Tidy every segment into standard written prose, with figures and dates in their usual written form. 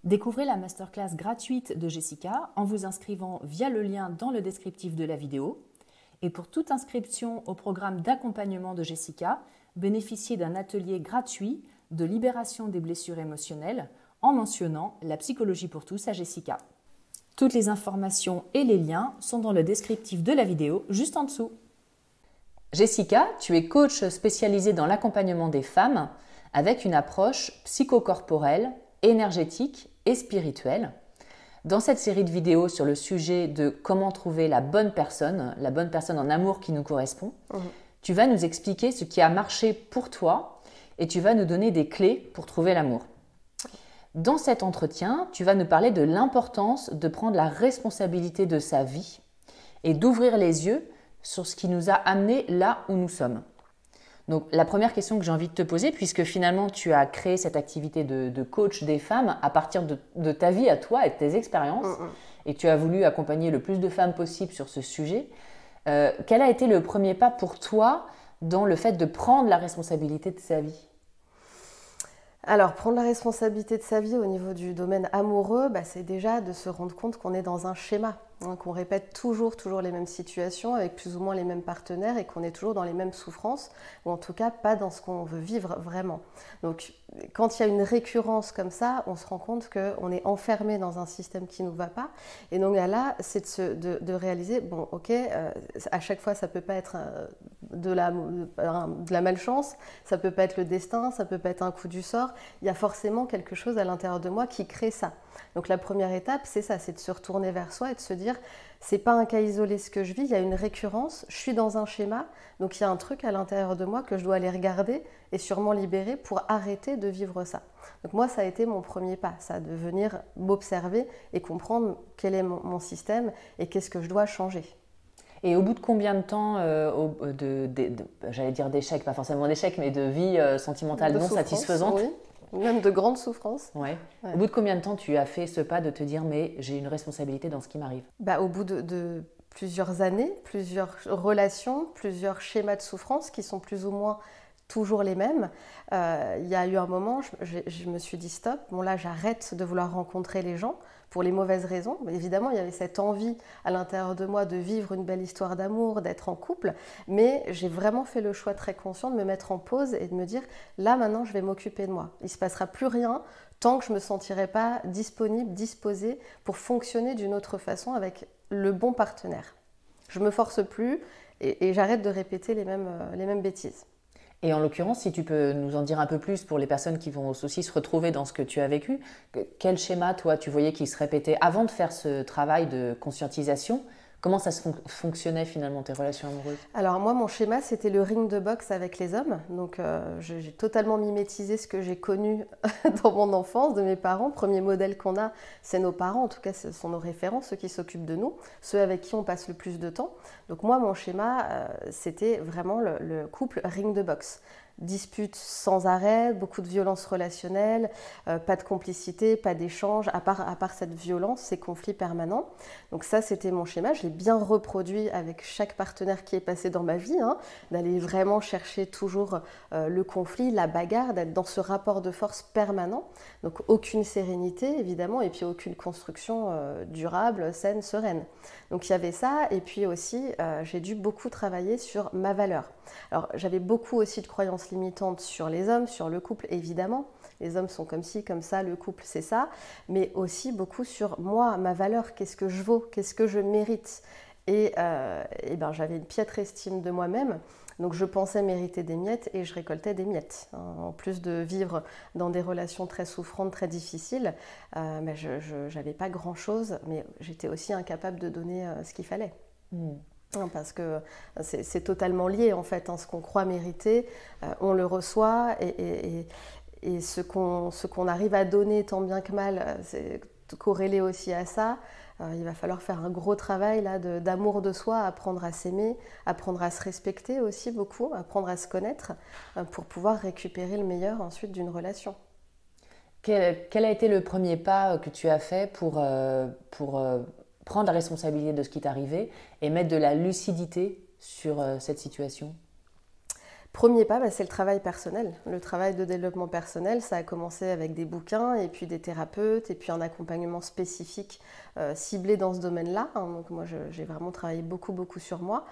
Découvrez la masterclass gratuite de Jessica en vous inscrivant via le lien dans le descriptif de la vidéo. Et pour toute inscription au programme d'accompagnement de Jessica, bénéficiez d'un atelier gratuit de libération des blessures émotionnelles en mentionnant la psychologie pour tous à Jessica. Toutes les informations et les liens sont dans le descriptif de la vidéo juste en dessous. Jessica, tu es coach spécialisée dans l'accompagnement des femmes avec une approche psychocorporelle, énergétique et spirituelle. Dans cette série de vidéos sur le sujet de comment trouver la bonne personne en amour qui nous correspond, tu vas nous expliquer ce qui a marché pour toi et tu vas nous donner des clés pour trouver l'amour. Dans cet entretien, tu vas nous parler de l'importance de prendre la responsabilité de sa vie et d'ouvrir les yeux sur ce qui nous a amenés là où nous sommes. Donc, la première question que j'ai envie de te poser, puisque finalement tu as créé cette activité de coach des femmes à partir de ta vie à toi et de tes expériences, et tu as voulu accompagner le plus de femmes possible sur ce sujet, quel a été le premier pas pour toi dans le fait de prendre la responsabilité de sa vie ? Alors, prendre la responsabilité de sa vie au niveau du domaine amoureux, c'est déjà de se rendre compte qu'on est dans un schéma, qu'on répète toujours les mêmes situations avec plus ou moins les mêmes partenaires et qu'on est toujours dans les mêmes souffrances, ou en tout cas pas dans ce qu'on veut vivre vraiment. Donc, quand il y a une récurrence comme ça, on se rend compte qu'on est enfermé dans un système qui ne nous va pas. Et donc là, c'est de réaliser, bon, ok, à chaque fois, ça ne peut pas être de la malchance, ça ne peut pas être le destin, ça ne peut pas être un coup du sort. Il y a forcément quelque chose à l'intérieur de moi qui crée ça. Donc la première étape, c'est ça, c'est de se retourner vers soi et de se dire, c'est pas un cas isolé ce que je vis, il y a une récurrence, je suis dans un schéma, donc il y a un truc à l'intérieur de moi que je dois aller regarder et sûrement libérer pour arrêter de vivre ça. Donc moi, ça a été mon premier pas, ça, de venir m'observer et comprendre quel est mon système et qu'est-ce que je dois changer. Et au bout de combien de temps, j'allais dire d'échec, pas forcément d'échec, mais de vie sentimentale non satisfaisante, oui. Même de grandes souffrances. Ouais. Au bout de combien de temps tu as fait ce pas de te dire mais j'ai une responsabilité dans ce qui m'arrive ? Au bout de plusieurs années, plusieurs relations, plusieurs schémas de souffrance qui sont plus ou moins toujours les mêmes. Il y a eu un moment, je me suis dit stop, bon là j'arrête de vouloir rencontrer les gens pour les mauvaises raisons. Mais évidemment, il y avait cette envie à l'intérieur de moi de vivre une belle histoire d'amour, d'être en couple, mais j'ai vraiment fait le choix très conscient de me mettre en pause et de me dire là maintenant je vais m'occuper de moi. Il ne se passera plus rien tant que je ne me sentirai pas disponible, disposée pour fonctionner d'une autre façon avec le bon partenaire. Je ne me force plus et j'arrête de répéter les mêmes bêtises. Et en l'occurrence, si tu peux nous en dire un peu plus pour les personnes qui vont aussi se retrouver dans ce que tu as vécu, quel schéma, toi, tu voyais qui se répétait avant de faire ce travail de conscientisation ? Comment ça fonctionnait finalement tes relations amoureuses ? Alors moi, mon schéma, c'était le ring de boxe avec les hommes. Donc j'ai totalement mimétisé ce que j'ai connu dans mon enfance, de mes parents. Premier modèle qu'on a, c'est nos parents. En tout cas, ce sont nos référents, ceux qui s'occupent de nous, ceux avec qui on passe le plus de temps. Donc moi, mon schéma, c'était vraiment le couple ring de boxe. Disputes sans arrêt, beaucoup de violence relationnelle, pas de complicité, pas d'échange, à part cette violence, ces conflits permanents. Donc ça, c'était mon schéma. Je l'ai bien reproduit avec chaque partenaire qui est passé dans ma vie, d'aller vraiment chercher toujours le conflit, la bagarre, d'être dans ce rapport de force permanent. Donc aucune sérénité, évidemment, et puis aucune construction durable, saine, sereine. Donc il y avait ça, et puis aussi, j'ai dû beaucoup travailler sur ma valeur. Alors j'avais beaucoup aussi de croyances limitantes sur les hommes, sur le couple, évidemment. Les hommes sont comme ci, comme ça, le couple c'est ça. Mais aussi beaucoup sur moi, ma valeur, qu'est-ce que je vaux, qu'est-ce que je mérite. Et j'avais une piètre estime de moi-même. Donc je pensais mériter des miettes et je récoltais des miettes. En plus de vivre dans des relations très souffrantes, très difficiles, je n'avais pas grand-chose, mais j'étais aussi incapable de donner ce qu'il fallait. Parce que c'est totalement lié en fait, ce qu'on croit mériter, on le reçoit et ce qu'on arrive à donner tant bien que mal, c'est corrélé aussi à ça. Il va falloir faire un gros travail là, d'amour de soi, apprendre à s'aimer, apprendre à se respecter aussi beaucoup, apprendre à se connaître pour pouvoir récupérer le meilleur ensuite d'une relation. Quel a été le premier pas que tu as fait pour prendre la responsabilité de ce qui t'est arrivé et mettre de la lucidité sur cette situation ? Premier pas, c'est le travail personnel. Le travail de développement personnel, ça a commencé avec des bouquins et puis des thérapeutes et puis un accompagnement spécifique ciblé dans ce domaine-là. Donc moi, j'ai vraiment travaillé beaucoup sur moi.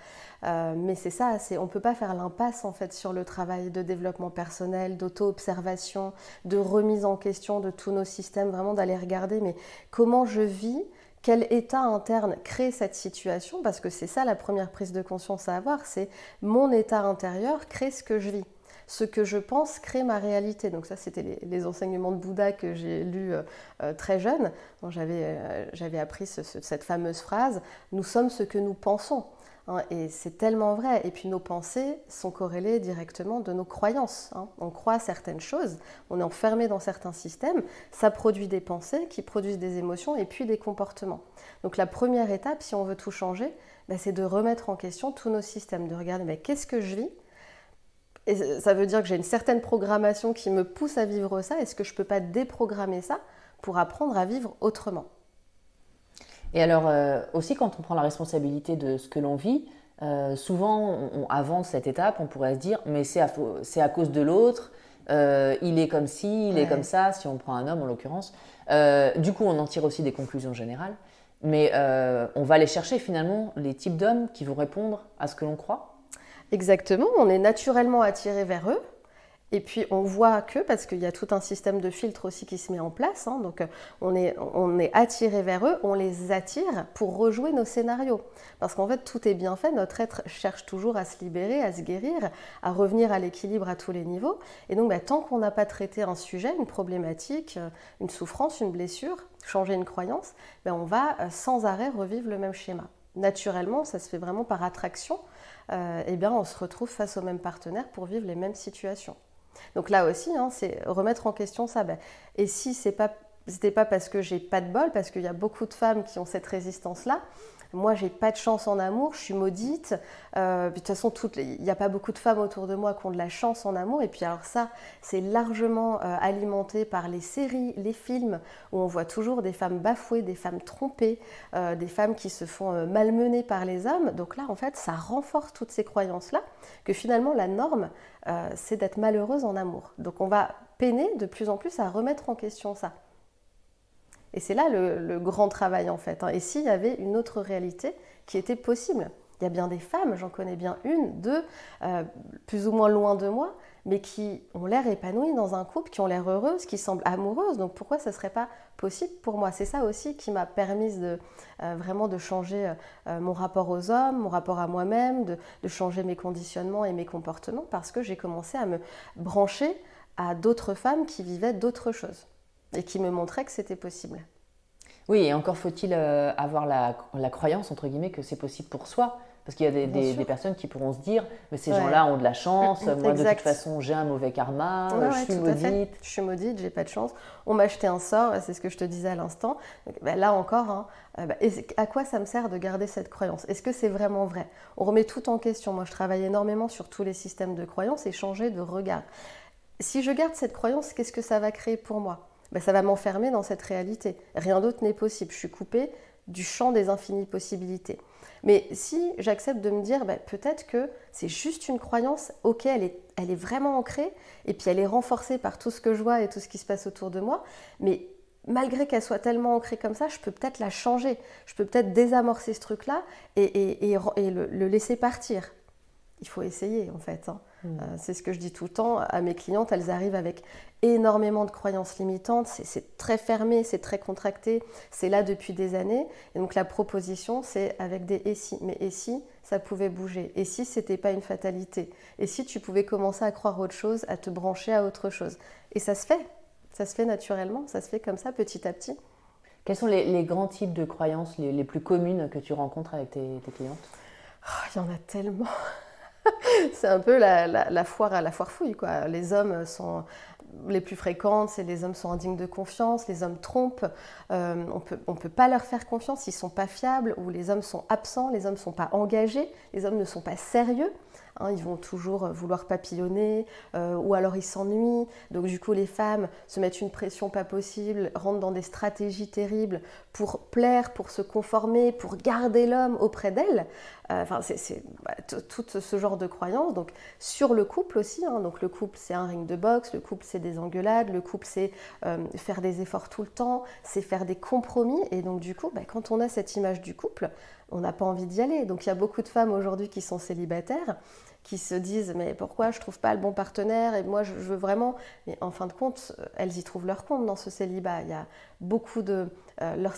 Mais c'est ça, on ne peut pas faire l'impasse en fait sur le travail de développement personnel, d'auto-observation, de remise en question de tous nos systèmes, vraiment d'aller regarder mais comment je vis. Quel état interne crée cette situation? Parce que c'est ça la première prise de conscience à avoir, c'est mon état intérieur crée ce que je vis. Ce que je pense crée ma réalité. Donc ça, c'était les enseignements de Bouddha que j'ai lus très jeune. J'avais appris cette fameuse phrase « Nous sommes ce que nous pensons ». Et c'est tellement vrai. Et puis nos pensées sont corrélées directement de nos croyances. On croit certaines choses, on est enfermé dans certains systèmes, ça produit des pensées qui produisent des émotions et puis des comportements. Donc la première étape, si on veut tout changer, c'est de remettre en question tous nos systèmes, de regarder qu'est-ce que je vis. Et ça veut dire que j'ai une certaine programmation qui me pousse à vivre ça. Est-ce que je ne peux pas déprogrammer ça pour apprendre à vivre autrement ? Et alors, aussi, quand on prend la responsabilité de ce que l'on vit, souvent, avant cette étape, on pourrait se dire « mais c'est à cause de l'autre, il est comme ci, il est comme ça », si on prend un homme en l'occurrence. Du coup, on en tire aussi des conclusions générales. Mais on va aller chercher finalement les types d'hommes qui vont répondre à ce que l'on croit. Exactement, on est naturellement attiré vers eux. Et puis on voit que, parce qu'il y a tout un système de filtre aussi qui se met en place, donc on est attiré vers eux, on les attire pour rejouer nos scénarios. Parce qu'en fait tout est bien fait, notre être cherche toujours à se libérer, à se guérir, à revenir à l'équilibre à tous les niveaux. Et donc tant qu'on n'a pas traité un sujet, une problématique, une souffrance, une blessure, changer une croyance, on va sans arrêt revivre le même schéma. Naturellement, ça se fait vraiment par attraction, on se retrouve face au même partenaire pour vivre les mêmes situations. Donc là aussi, c'est remettre en question ça. Et si c'était pas parce que j'ai pas de bol, parce qu'il y a beaucoup de femmes qui ont cette résistance-là, moi j'ai pas de chance en amour, je suis maudite. De toute façon, il n'y a pas beaucoup de femmes autour de moi qui ont de la chance en amour. Et puis alors ça, c'est largement alimenté par les séries, les films, où on voit toujours des femmes bafouées, des femmes trompées, des femmes qui se font malmener par les hommes. Donc là, en fait, ça renforce toutes ces croyances-là, que finalement la norme, c'est d'être malheureuse en amour. Donc on va peiner de plus en plus à remettre en question ça. Et c'est là le grand travail en fait. Et s'il y avait une autre réalité qui était possible? Il y a bien des femmes, j'en connais bien une, deux, plus ou moins loin de moi, mais qui ont l'air épanouies dans un couple, qui ont l'air heureuses, qui semblent amoureuses. Donc pourquoi ça ne serait pas possible pour moi? C'est ça aussi qui m'a permis vraiment de changer mon rapport aux hommes, mon rapport à moi-même, de changer mes conditionnements et mes comportements, parce que j'ai commencé à me brancher à d'autres femmes qui vivaient d'autres choses et qui me montraient que c'était possible. Oui, et encore faut-il avoir la croyance, entre guillemets, que c'est possible pour soi. Parce qu'il y a des personnes qui pourront se dire « mais ces gens-là ont de la chance, moi de toute façon j'ai un mauvais karma, je suis maudite ». Je suis maudite, j'ai pas de chance. On m'a jeté un sort, c'est ce que je te disais à l'instant. Là encore, à quoi ça me sert de garder cette croyance? Est-ce que c'est vraiment vrai? On remet tout en question. Moi je travaille énormément sur tous les systèmes de croyances et changer de regard. Si je garde cette croyance, qu'est-ce que ça va créer pour moi? Ça va m'enfermer dans cette réalité. Rien d'autre n'est possible. Je suis coupée du champ des infinies possibilités. Mais si j'accepte de me dire, peut-être que c'est juste une croyance, ok, elle est vraiment ancrée, et puis elle est renforcée par tout ce que je vois et tout ce qui se passe autour de moi, mais malgré qu'elle soit tellement ancrée comme ça, je peux peut-être la changer. Je peux peut-être désamorcer ce truc-là et le laisser partir. Il faut essayer en fait. C'est ce que je dis tout le temps à mes clientes, elles arrivent avec énormément de croyances limitantes, c'est très fermé, c'est très contracté, c'est là depuis des années. Et donc la proposition, c'est avec des « et si ». Mais et si ça pouvait bouger? Et si c'était pas une fatalité? Et si tu pouvais commencer à croire autre chose, à te brancher à autre chose? Et ça se fait naturellement, ça se fait comme ça petit à petit. Quels sont les grands types de croyances les plus communes que tu rencontres avec tes clientes? Il y en a tellement. C'est un peu la foire fouille, quoi. Les hommes sont les plus fréquentes, c'est les hommes sont indignes de confiance, les hommes trompent, on peut pas leur faire confiance, ils sont pas fiables, ou les hommes sont absents, les hommes sont pas engagés, les hommes ne sont pas sérieux. Ils vont toujours vouloir papillonner, ou alors ils s'ennuient. Donc du coup, les femmes se mettent une pression pas possible, rentrent dans des stratégies terribles pour plaire, pour se conformer, pour garder l'homme auprès d'elles. Enfin, tout ce genre de croyances. Donc, sur le couple aussi, hein, donc le couple, c'est un ring de boxe, le couple, c'est des engueulades, le couple, c'est faire des efforts tout le temps, c'est faire des compromis. Et donc, du coup, quand on a cette image du couple, on n'a pas envie d'y aller. Donc, il y a beaucoup de femmes aujourd'hui qui sont célibataires, qui se disent « mais pourquoi je ne trouve pas le bon partenaire et moi je veux vraiment… » Mais en fin de compte, elles y trouvent leur compte dans ce célibat. Il y a beaucoup de…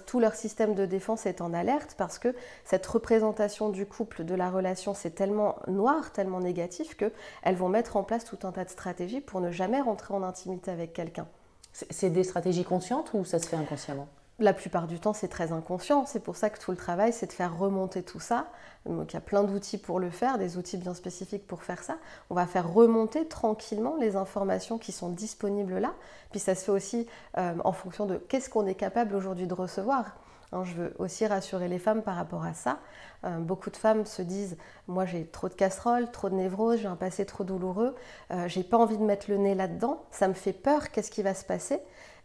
tout leur système de défense est en alerte parce que cette représentation du couple, de la relation, c'est tellement noir, tellement négatif qu'elles vont mettre en place tout un tas de stratégies pour ne jamais rentrer en intimité avec quelqu'un. C'est des stratégies conscientes ou ça se fait inconsciemment? La plupart du temps, c'est très inconscient. C'est pour ça que tout le travail, c'est de faire remonter tout ça. Donc, il y a plein d'outils pour le faire, des outils bien spécifiques pour faire ça. On va faire remonter tranquillement les informations qui sont disponibles là. Puis ça se fait aussi en fonction de qu'est-ce qu'on est capable aujourd'hui de recevoir. Hein, je veux aussi rassurer les femmes par rapport à ça. Beaucoup de femmes se disent « moi j'ai trop de casseroles, trop de névroses, j'ai un passé trop douloureux, j'ai pas envie de mettre le nez là-dedans, ça me fait peur, qu'est-ce qui va se passer ?»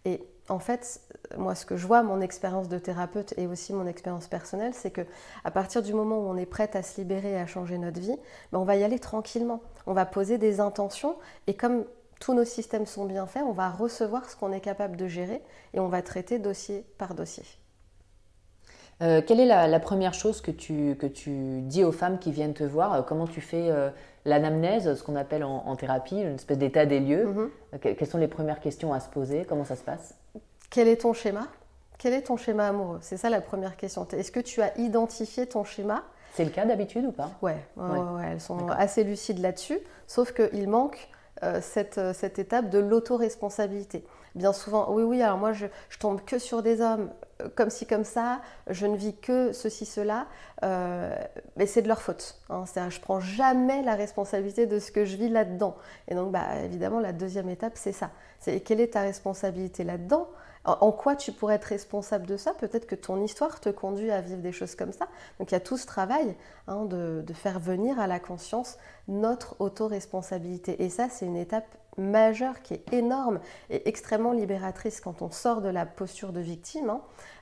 Et en fait, moi, ce que je vois, mon expérience de thérapeute et aussi mon expérience personnelle, c'est qu'à partir du moment où on est prête à se libérer et à changer notre vie, on va y aller tranquillement. On va poser des intentions et comme tous nos systèmes sont bien faits, on va recevoir ce qu'on est capable de gérer et on va traiter dossier par dossier. Quelle est la première chose que tu dis aux femmes qui viennent te voir? Comment tu fais l'anamnèse, ce qu'on appelle en thérapie, une espèce d'état des lieux? Quelles sont les premières questions à se poser? Comment ça se passe? Quel est ton schéma? Quel est ton schéma amoureux? C'est ça la première question. Est-ce que tu as identifié ton schéma? C'est le cas d'habitude ou pas? Ouais, elles sont assez lucides là-dessus, sauf qu'il manque cette étape de l'autoresponsabilité. Bien souvent, oui, alors moi je tombe que sur des hommes comme ci, comme ça, je ne vis que ceci, cela, mais c'est de leur faute. Hein. C'est-à-dire, je ne prends jamais la responsabilité de ce que je vis là-dedans. Et donc, évidemment, la deuxième étape, c'est ça. C'est quelle est ta responsabilité là-dedans? En quoi tu pourrais être responsable de ça? Peut-être que ton histoire te conduit à vivre des choses comme ça. Donc il y a tout ce travail de faire venir à la conscience notre autoresponsabilité. Et ça, c'est une étape majeure qui est énorme et extrêmement libératrice quand on sort de la posture de victime,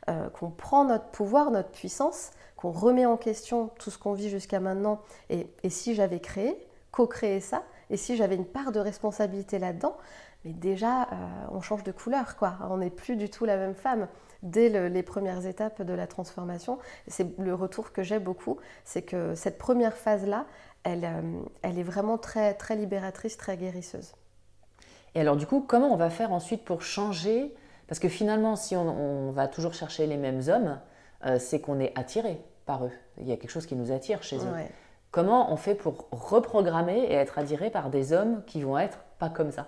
qu'on prend notre pouvoir, notre puissance, qu'on remet en question tout ce qu'on vit jusqu'à maintenant. Et si j'avais co-créé ça, et si j'avais une part de responsabilité là-dedans, mais déjà, on change de couleur, quoi. On n'est plus du tout la même femme dès les premières étapes de la transformation. C'est le retour que j'ai beaucoup, c'est que cette première phase-là, elle est vraiment très, très libératrice, très guérisseuse. Et alors du coup, comment on va faire ensuite pour changer? Parce que finalement, si on va toujours chercher les mêmes hommes, c'est qu'on est attiré par eux. Il y a quelque chose qui nous attire chez eux. Ouais. Comment on fait pour reprogrammer et être attiré par des hommes qui vont être pas comme ça?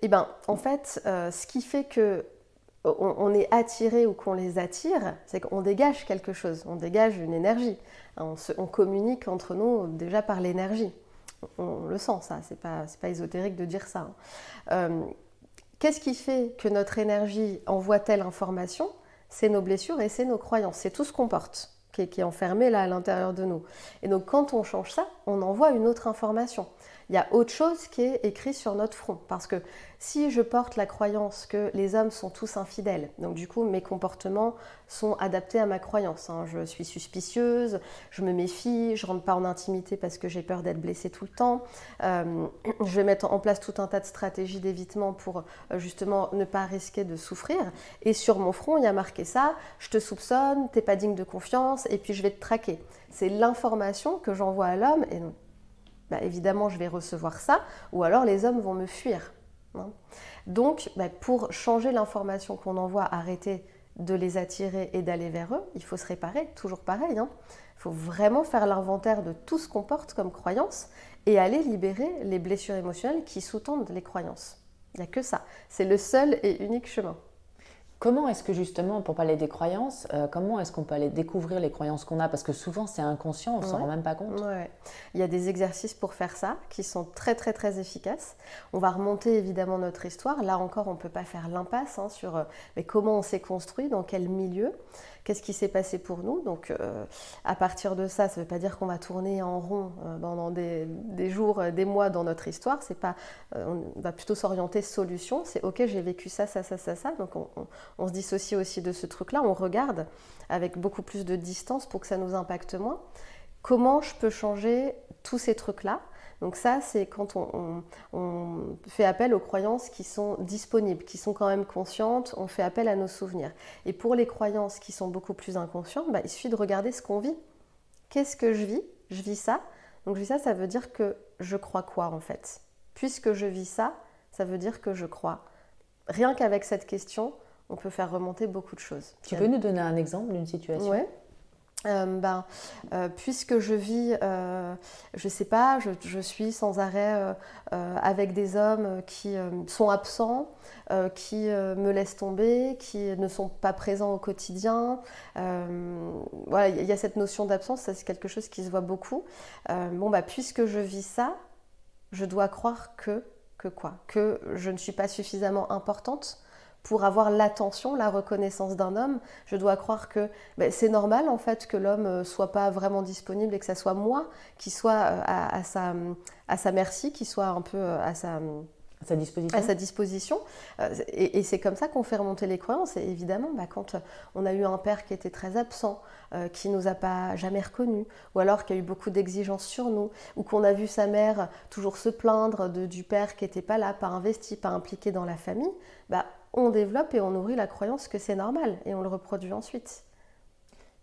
Eh bien, en fait, ce qui fait qu'on est attiré ou qu'on les attire, c'est qu'on dégage quelque chose, on dégage une énergie. On communique entre nous déjà par l'énergie. On le sent, ça, c'est pas ésotérique de dire ça. Qu'est-ce qui fait que notre énergie envoie telle information? C'est nos blessures et c'est nos croyances, c'est tout ce qu'on porte, qui est enfermé là à l'intérieur de nous. Et donc quand on change ça, on envoie une autre information. Il y a autre chose qui est écrit sur notre front. Parce que si je porte la croyance que les hommes sont tous infidèles, donc du coup mes comportements sont adaptés à ma croyance. Je suis suspicieuse, je me méfie, je ne rentre pas en intimité parce que j'ai peur d'être blessée tout le temps. Je vais mettre en place tout un tas de stratégies d'évitement pour justement ne pas risquer de souffrir. Et sur mon front, il y a marqué ça, je te soupçonne, tu n'es pas digne de confiance et puis je vais te traquer. C'est l'information que j'envoie à l'homme et non. Évidemment, je vais recevoir ça, ou alors les hommes vont me fuir. Donc, pour changer l'information qu'on envoie, arrêter de les attirer et d'aller vers eux, il faut se réparer, toujours pareil. Il faut vraiment faire l'inventaire de tout ce qu'on porte comme croyance et aller libérer les blessures émotionnelles qui sous-tendent les croyances. Il n'y a que ça. C'est le seul et unique chemin. Comment est-ce que justement, pour parler des croyances, comment est-ce qu'on peut aller découvrir les croyances qu'on a? Parce que souvent c'est inconscient, on ne s'en rend même pas compte. Ouais. Il y a des exercices pour faire ça qui sont très très très efficaces. On va remonter évidemment notre histoire. Là encore, on ne peut pas faire l'impasse sur comment on s'est construit, dans quel milieu, qu'est-ce qui s'est passé pour nous. Donc à partir de ça, ça ne veut pas dire qu'on va tourner en rond pendant des jours, des mois dans notre histoire. C'est pas, on va plutôt s'orienter solution. C'est ok, j'ai vécu ça. Donc on se dissocie aussi de ce truc-là, on regarde avec beaucoup plus de distance pour que ça nous impacte moins. Comment je peux changer tous ces trucs-là? Donc ça, c'est quand on fait appel aux croyances qui sont disponibles, qui sont quand même conscientes, on fait appel à nos souvenirs. Et pour les croyances qui sont beaucoup plus inconscientes, il suffit de regarder ce qu'on vit. Qu'est-ce que je vis? Je vis ça. Donc je vis ça, ça veut dire que je crois quoi en fait? Puisque je vis ça, ça veut dire que je crois. Rien qu'avec cette question, on peut faire remonter beaucoup de choses. Tu peux nous donner un exemple d'une situation? Ouais. Puisque je vis, je sais pas, je suis sans arrêt avec des hommes qui sont absents, qui me laissent tomber, qui ne sont pas présents au quotidien. Voilà, il y a cette notion d'absence, ça c'est quelque chose qui se voit beaucoup. Puisque je vis ça, je dois croire que quoi? Que je ne suis pas suffisamment importante pour avoir l'attention, la reconnaissance d'un homme. Je dois croire que c'est normal en fait que l'homme soit pas vraiment disponible et que ça soit moi qui soit à sa merci, qui soit un peu à sa disposition. Et c'est comme ça qu'on fait remonter les croyances. Et évidemment, quand on a eu un père qui était très absent, qui ne nous a pas jamais reconnus, ou alors qui a eu beaucoup d'exigences sur nous, ou qu'on a vu sa mère toujours se plaindre du père qui n'était pas là, pas investi, pas impliqué dans la famille, on développe et on nourrit la croyance que c'est normal et on le reproduit ensuite.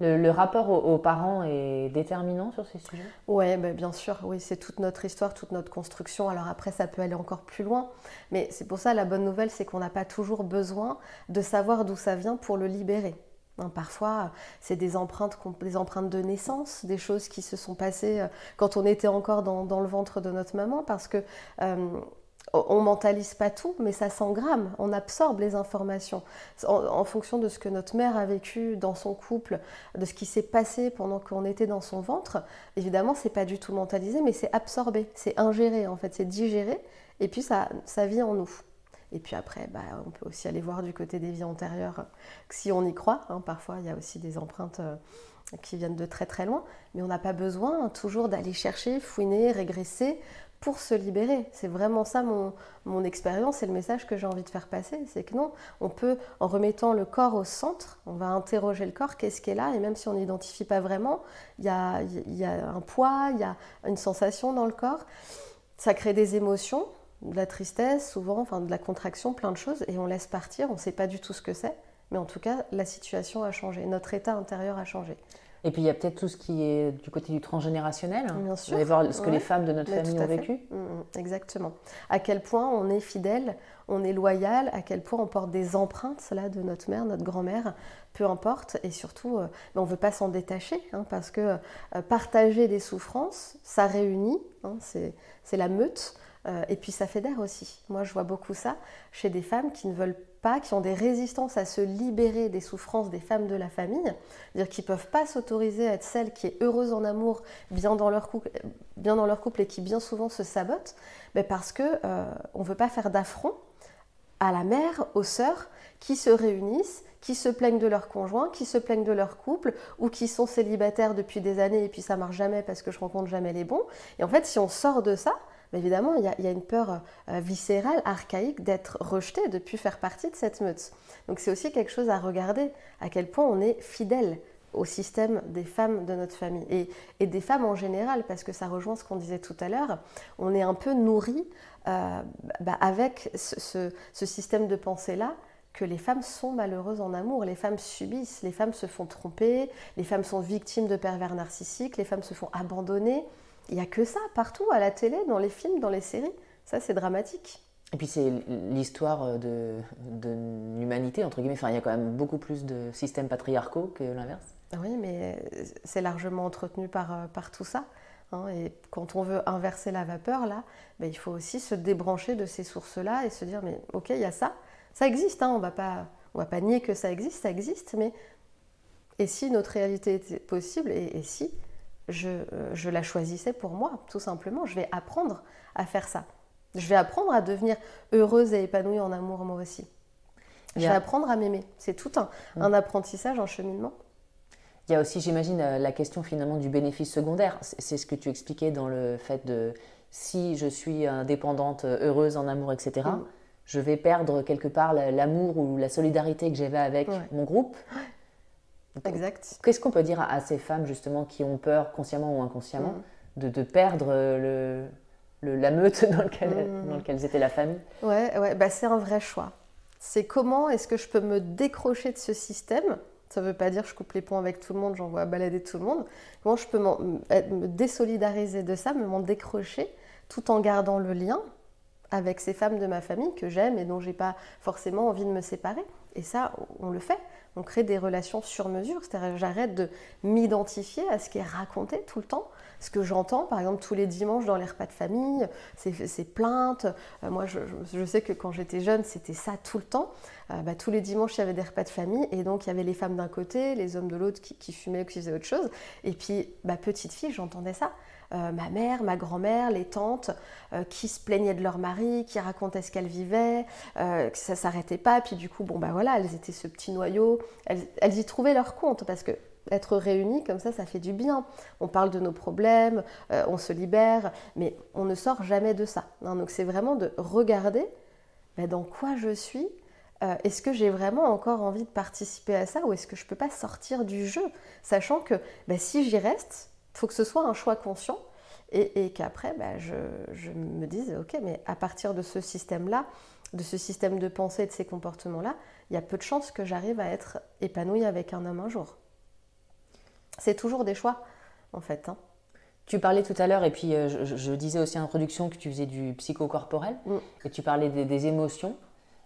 Le rapport aux parents est déterminant sur ces sujets? Oui, bien sûr, oui, c'est toute notre histoire, toute notre construction. Alors après, ça peut aller encore plus loin, mais c'est pour ça la bonne nouvelle, c'est qu'on n'a pas toujours besoin de savoir d'où ça vient pour le libérer. Parfois, c'est des empreintes de naissance, des choses qui se sont passées quand on était encore dans le ventre de notre maman, parce que on mentalise pas tout, mais ça s'engramme, on absorbe les informations en fonction de ce que notre mère a vécu dans son couple, de ce qui s'est passé pendant qu'on était dans son ventre. Évidemment, c'est pas du tout mentalisé, mais c'est absorbé, c'est ingéré en fait, c'est digéré, et puis ça vit en nous. Et puis après, on peut aussi aller voir du côté des vies antérieures, si on y croit. Parfois, il y a aussi des empreintes qui viennent de très très loin, mais on n'a pas besoin toujours d'aller chercher, fouiner, régresser pour se libérer. C'est vraiment ça mon expérience et le message que j'ai envie de faire passer. C'est que non, on peut, en remettant le corps au centre, on va interroger le corps, qu'est-ce qui est là? Et même si on n'identifie pas vraiment, il y a un poids, il y a une sensation dans le corps. Ça crée des émotions, de la tristesse souvent, de la contraction, plein de choses, et on laisse partir, on ne sait pas du tout ce que c'est. Mais en tout cas, la situation a changé, notre état intérieur a changé. Et puis il y a peut-être tout ce qui est du côté du transgénérationnel. Bien sûr. Vous allez voir ce que les femmes de notre famille ont vécu. Exactement. À quel point on est fidèle, on est loyal, à quel point on porte des empreintes là, de notre mère, notre grand-mère, peu importe. Et surtout, on ne veut pas s'en détacher, parce que partager des souffrances, ça réunit, c'est la meute. Et puis ça fédère aussi. Moi, je vois beaucoup ça chez des femmes qui ne veulent pas, qui ont des résistances à se libérer des souffrances des femmes de la famille, c'est-à-dire qui ne peuvent pas s'autoriser à être celle qui est heureuse en amour, bien dans leur couple et qui bien souvent se sabotent, parce qu'on ne veut pas faire d'affront à la mère, aux sœurs qui se réunissent, qui se plaignent de leur conjoint, qui se plaignent de leur couple, ou qui sont célibataires depuis des années et puis ça ne marche jamais parce que je rencontre jamais les bons. Et en fait, si on sort de ça, évidemment, il y a une peur viscérale, archaïque d'être rejeté, de ne plus faire partie de cette meute. Donc c'est aussi quelque chose à regarder, à quel point on est fidèle au système des femmes de notre famille et des femmes en général, parce que ça rejoint ce qu'on disait tout à l'heure, on est un peu nourri avec ce système de pensée-là, que les femmes sont malheureuses en amour, les femmes subissent, les femmes se font tromper, les femmes sont victimes de pervers narcissiques, les femmes se font abandonner. Il n'y a que ça partout, à la télé, dans les films, dans les séries. Ça, c'est dramatique. Et puis, c'est l'histoire de l'humanité, entre guillemets. Enfin, il y a quand même beaucoup plus de systèmes patriarcaux que l'inverse. Oui, mais c'est largement entretenu par tout ça. Et quand on veut inverser la vapeur, là, il faut aussi se débrancher de ces sources-là et se dire, mais ok, il y a ça. Ça existe, on va pas nier que ça existe, mais et si notre réalité était possible, et si je la choisissais pour moi, tout simplement. Je vais apprendre à faire ça. Je vais apprendre à devenir heureuse et épanouie en amour moi aussi. Je vais apprendre à m'aimer. C'est tout un apprentissage, un cheminement. Il y a aussi, j'imagine, la question finalement du bénéfice secondaire. C'est ce que tu expliquais dans le fait de si je suis indépendante, heureuse en amour, etc., je vais perdre quelque part l'amour ou la solidarité que j'avais avec mon groupe. Exact. Qu'est-ce qu'on peut dire à ces femmes justement qui ont peur, consciemment ou inconsciemment, de perdre la meute dans lequel étaient la famille? Ouais, bah, c'est un vrai choix. C'est comment est-ce que je peux me décrocher de ce système? Ça ne veut pas dire que je coupe les ponts avec tout le monde, j'envoie balader tout le monde. Comment je peux me désolidariser de ça, m'en décrocher, tout en gardant le lien avec ces femmes de ma famille que j'aime et dont je n'ai pas forcément envie de me séparer. Et ça, on le fait. On crée des relations sur mesure, c'est-à-dire que j'arrête de m'identifier à ce qui est raconté tout le temps. Ce que j'entends, par exemple, tous les dimanches dans les repas de famille, ces plaintes. Moi, je sais que quand j'étais jeune, c'était ça tout le temps. Tous les dimanches, il y avait des repas de famille et donc il y avait les femmes d'un côté, les hommes de l'autre qui fumaient ou qui faisaient autre chose. Et puis, petite fille, j'entendais ça. Ma mère, ma grand-mère, les tantes qui se plaignaient de leur mari, qui racontaient ce qu'elles vivaient, que ça ne s'arrêtait pas. Puis du coup, elles étaient ce petit noyau. Elles y trouvaient leur compte parce que être réunies comme ça fait du bien. On parle de nos problèmes, on se libère, mais on ne sort jamais de ça. Donc c'est vraiment de regarder dans quoi je suis. Est-ce que j'ai vraiment encore envie de participer à ça ou est-ce que je ne peux pas sortir du jeu, sachant que si j'y reste, il faut que ce soit un choix conscient et qu'après je me dise ok, mais à partir de ce système-là, de ce système de pensée et de ces comportements-là, il y a peu de chances que j'arrive à être épanouie avec un homme un jour. C'est toujours des choix, en fait. Tu parlais tout à l'heure, et puis je disais aussi en introduction que tu faisais du psychocorporel, et tu parlais des émotions.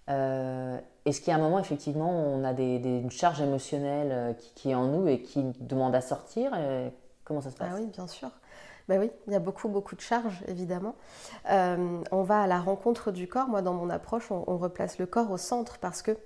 Est-ce qu'il y a un moment, effectivement, où on a une charge émotionnelle qui est en nous et qui demande à sortir Comment ça se passe? Ah oui, bien sûr. Oui, il y a beaucoup de charges, évidemment. On va à la rencontre du corps. Moi, dans mon approche, on replace le corps au centre parce que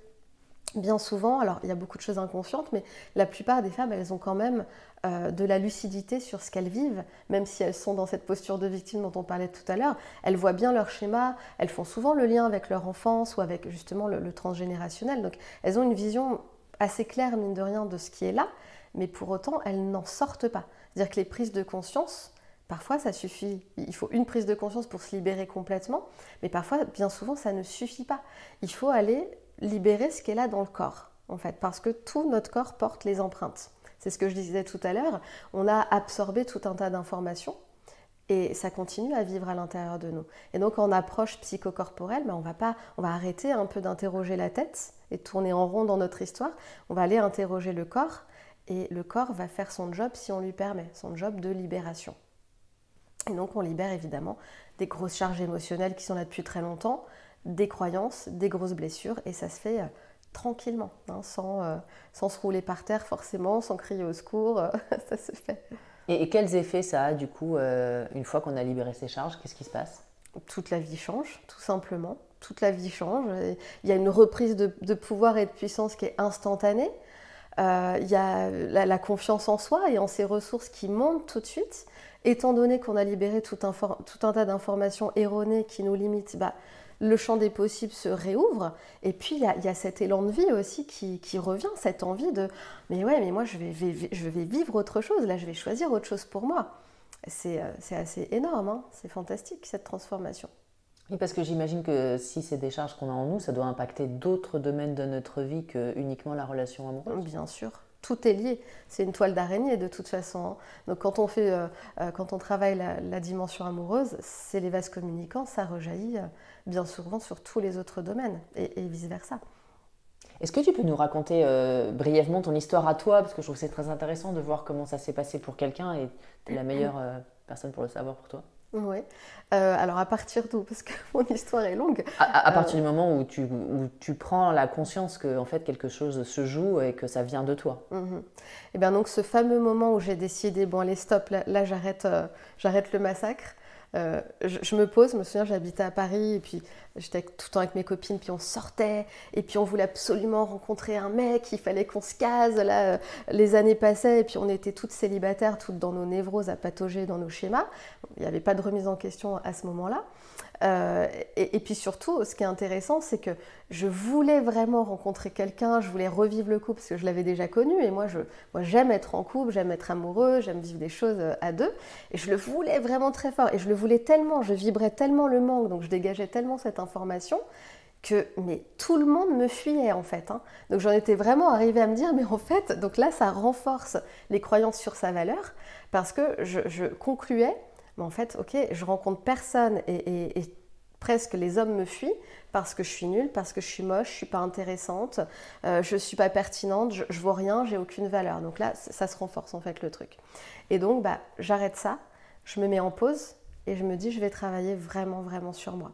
bien souvent, alors il y a beaucoup de choses inconscientes, mais la plupart des femmes, elles ont quand même de la lucidité sur ce qu'elles vivent, même si elles sont dans cette posture de victime dont on parlait tout à l'heure. Elles voient bien leur schéma, elles font souvent le lien avec leur enfance ou avec justement le transgénérationnel. Donc elles ont une vision assez claire, mine de rien, de ce qui est là, mais pour autant, elles n'en sortent pas. C'est-à-dire que les prises de conscience, parfois ça suffit, il faut une prise de conscience pour se libérer complètement, mais parfois, bien souvent, ça ne suffit pas. Il faut aller libérer ce qui est là dans le corps, en fait, parce que tout notre corps porte les empreintes. C'est ce que je disais tout à l'heure, on a absorbé tout un tas d'informations et ça continue à vivre à l'intérieur de nous. Et donc en approche psychocorporelle, on va arrêter un peu d'interroger la tête et tourner en rond dans notre histoire, on va aller interroger le corps et le corps va faire son job si on lui permet, son job de libération. Et donc on libère évidemment des grosses charges émotionnelles qui sont là depuis très longtemps, des croyances, des grosses blessures, et ça se fait tranquillement, sans se rouler par terre forcément, sans crier au secours, ça se fait. Et quels effets ça a du coup, une fois qu'on a libéré ces charges, qu'est-ce qui se passe? Toute la vie change, tout simplement. Toute la vie change. Il y a une reprise de pouvoir et de puissance qui est instantanée. Il y a la confiance en soi et en ses ressources qui montent tout de suite. Étant donné qu'on a libéré tout un tas d'informations erronées qui nous limitent, le champ des possibles se réouvre. Et puis, il y a cet élan de vie aussi qui revient, cette envie de « mais moi, je vais vivre autre chose, là, je vais choisir autre chose pour moi ». C'est assez énorme, c'est fantastique, cette transformation. Oui, parce que j'imagine que si c'est des charges qu'on a en nous, ça doit impacter d'autres domaines de notre vie que uniquement la relation amoureuse. Bien sûr. Tout est lié, c'est une toile d'araignée de toute façon. Donc quand on travaille la dimension amoureuse, c'est les vases communicants, ça rejaillit bien souvent sur tous les autres domaines et vice-versa. Est-ce que tu peux nous raconter brièvement ton histoire à toi? Parce que je trouve que c'est très intéressant de voir comment ça s'est passé pour quelqu'un et tu es la meilleure personne pour le savoir pour toi. Oui. Alors à partir d'où? Parce que mon histoire est longue. À partir du moment où tu prends la conscience que en fait quelque chose se joue et que ça vient de toi. Et bien donc ce fameux moment où j'ai décidé bon allez stop là j'arrête le massacre. Je me pose, je me souviens, j'habitais à Paris et puis j'étais tout le temps avec mes copines, puis on sortait et puis on voulait absolument rencontrer un mec, il fallait qu'on se case, là les années passaient et puis on était toutes célibataires, toutes dans nos névroses à patauger dans nos schémas, il n'y avait pas de remise en question à ce moment-là. Et puis surtout, ce qui est intéressant, c'est que je voulais vraiment rencontrer quelqu'un, je voulais revivre le couple parce que je l'avais déjà connu et moi j'aime être en couple, j'aime être amoureux, j'aime vivre des choses à deux et je le voulais vraiment très fort et je le voulais tellement, je vibrais tellement le manque, donc je dégageais tellement cette information mais tout le monde me fuyait en fait. Hein. Donc j'en étais vraiment arrivée à me dire, mais en fait, donc là ça renforce les croyances sur sa valeur, parce que je concluais, mais en fait, ok, je rencontre personne et presque les hommes me fuient parce que je suis nulle, parce que je suis moche, je suis pas intéressante, je suis pas pertinente, je vaux rien, j'ai aucune valeur. Donc là, ça se renforce en fait le truc. Et donc, j'arrête ça, je me mets en pause et je me dis, je vais travailler vraiment, vraiment sur moi.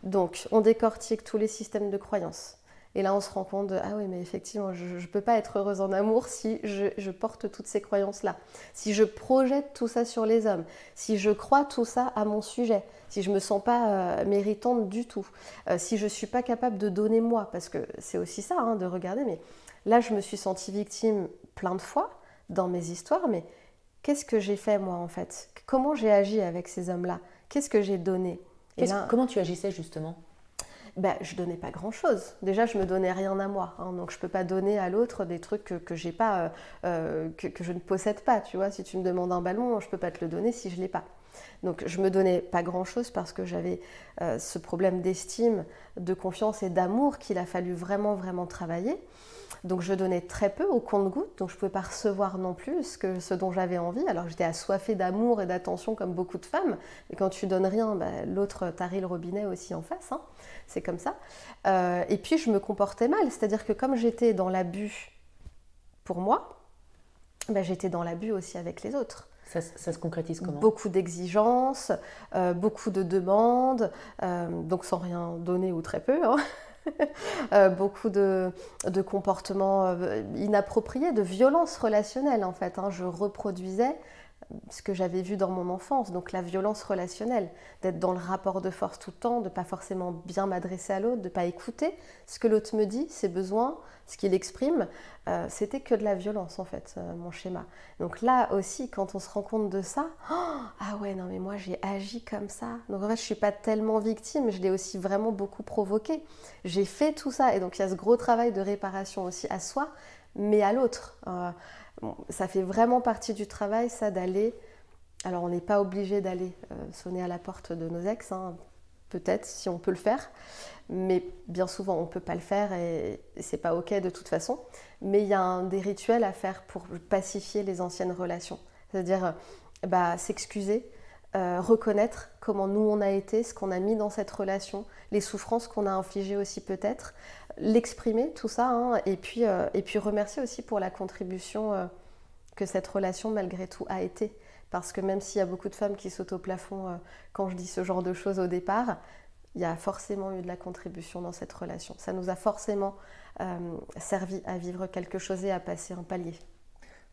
Donc, on décortique tous les systèmes de croyances. Et là, on se rend compte de, ah oui, mais effectivement, je ne peux pas être heureuse en amour si je porte toutes ces croyances-là. Si je projette tout ça sur les hommes, si je crois tout ça à mon sujet, si je ne me sens pas méritante du tout, si je ne suis pas capable de donner moi, parce que c'est aussi ça, hein, de regarder, mais là, je me suis sentie victime plein de fois dans mes histoires, mais qu'est-ce que j'ai fait moi en fait? Comment j'ai agi avec ces hommes-là? Qu'est-ce que j'ai donné? Comment tu agissais justement? Je donnais pas grand-chose. Déjà, je me donnais rien à moi. Hein, donc, je peux pas donner à l'autre des trucs que j'ai pas, que je ne possède pas. Tu vois, si tu me demandes un ballon, je peux pas te le donner si je l'ai pas. Donc, je me donnais pas grand-chose parce que j'avais ce problème d'estime, de confiance et d'amour qu'il a fallu vraiment, vraiment travailler. Donc je donnais très peu au compte-gouttes, donc je ne pouvais pas recevoir non plus ce dont j'avais envie. Alors j'étais assoiffée d'amour et d'attention comme beaucoup de femmes, mais quand tu donnes rien, l'autre tarit le robinet aussi en face, hein. C'est comme ça. Et puis je me comportais mal, c'est-à-dire que comme j'étais dans l'abus pour moi, j'étais dans l'abus aussi avec les autres. Ça se concrétise comment? Beaucoup d'exigences, beaucoup de demandes, donc sans rien donner ou très peu, hein. Beaucoup de comportements inappropriés, de violence relationnelle en fait. Hein. Je reproduisais ce que j'avais vu dans mon enfance, donc la violence relationnelle, d'être dans le rapport de force tout le temps, de ne pas forcément bien m'adresser à l'autre, de ne pas écouter ce que l'autre me dit, ses besoins, ce qu'il exprime, c'était que de la violence en fait, mon schéma. Donc là aussi, quand on se rend compte de ça, ah ouais, non mais moi j'ai agi comme ça. Donc en fait, je ne suis pas tellement victime, je l'ai aussi vraiment beaucoup provoqué. J'ai fait tout ça, et donc il y a ce gros travail de réparation aussi à soi, mais à l'autre. Ça fait vraiment partie du travail, ça, d'aller... Alors, on n'est pas obligé d'aller sonner à la porte de nos ex, hein, peut-être, si on peut le faire. Mais bien souvent, on ne peut pas le faire et c'est pas OK de toute façon. Mais il y a des rituels à faire pour pacifier les anciennes relations. C'est-à-dire s'excuser, reconnaître comment nous on a été, ce qu'on a mis dans cette relation, les souffrances qu'on a infligées aussi peut-être, l'exprimer tout ça, hein, et puis remercier aussi pour la contribution que cette relation malgré tout a été. Parce que même s'il y a beaucoup de femmes qui sautent au plafond quand je dis ce genre de choses au départ, il y a forcément eu de la contribution dans cette relation. Ça nous a forcément servi à vivre quelque chose et à passer un palier.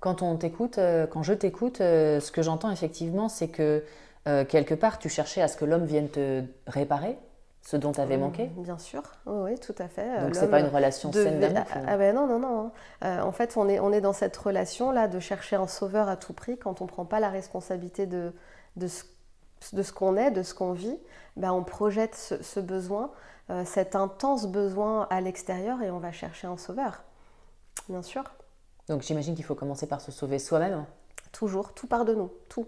Quand je t'écoute, ce que j'entends effectivement, c'est que quelque part, tu cherchais à ce que l'homme vienne te réparer ce dont tu avais manqué? Bien sûr, oui, tout à fait. Donc c'est pas une relation saine d'amour? Non. En fait, on est dans cette relation-là de chercher un sauveur à tout prix. Quand on ne prend pas la responsabilité de ce qu'on est, de ce qu'on vit, on projette ce besoin, cet intense besoin à l'extérieur, et on va chercher un sauveur, bien sûr. Donc j'imagine qu'il faut commencer par se sauver soi-même? Toujours, tout part de nous, tout.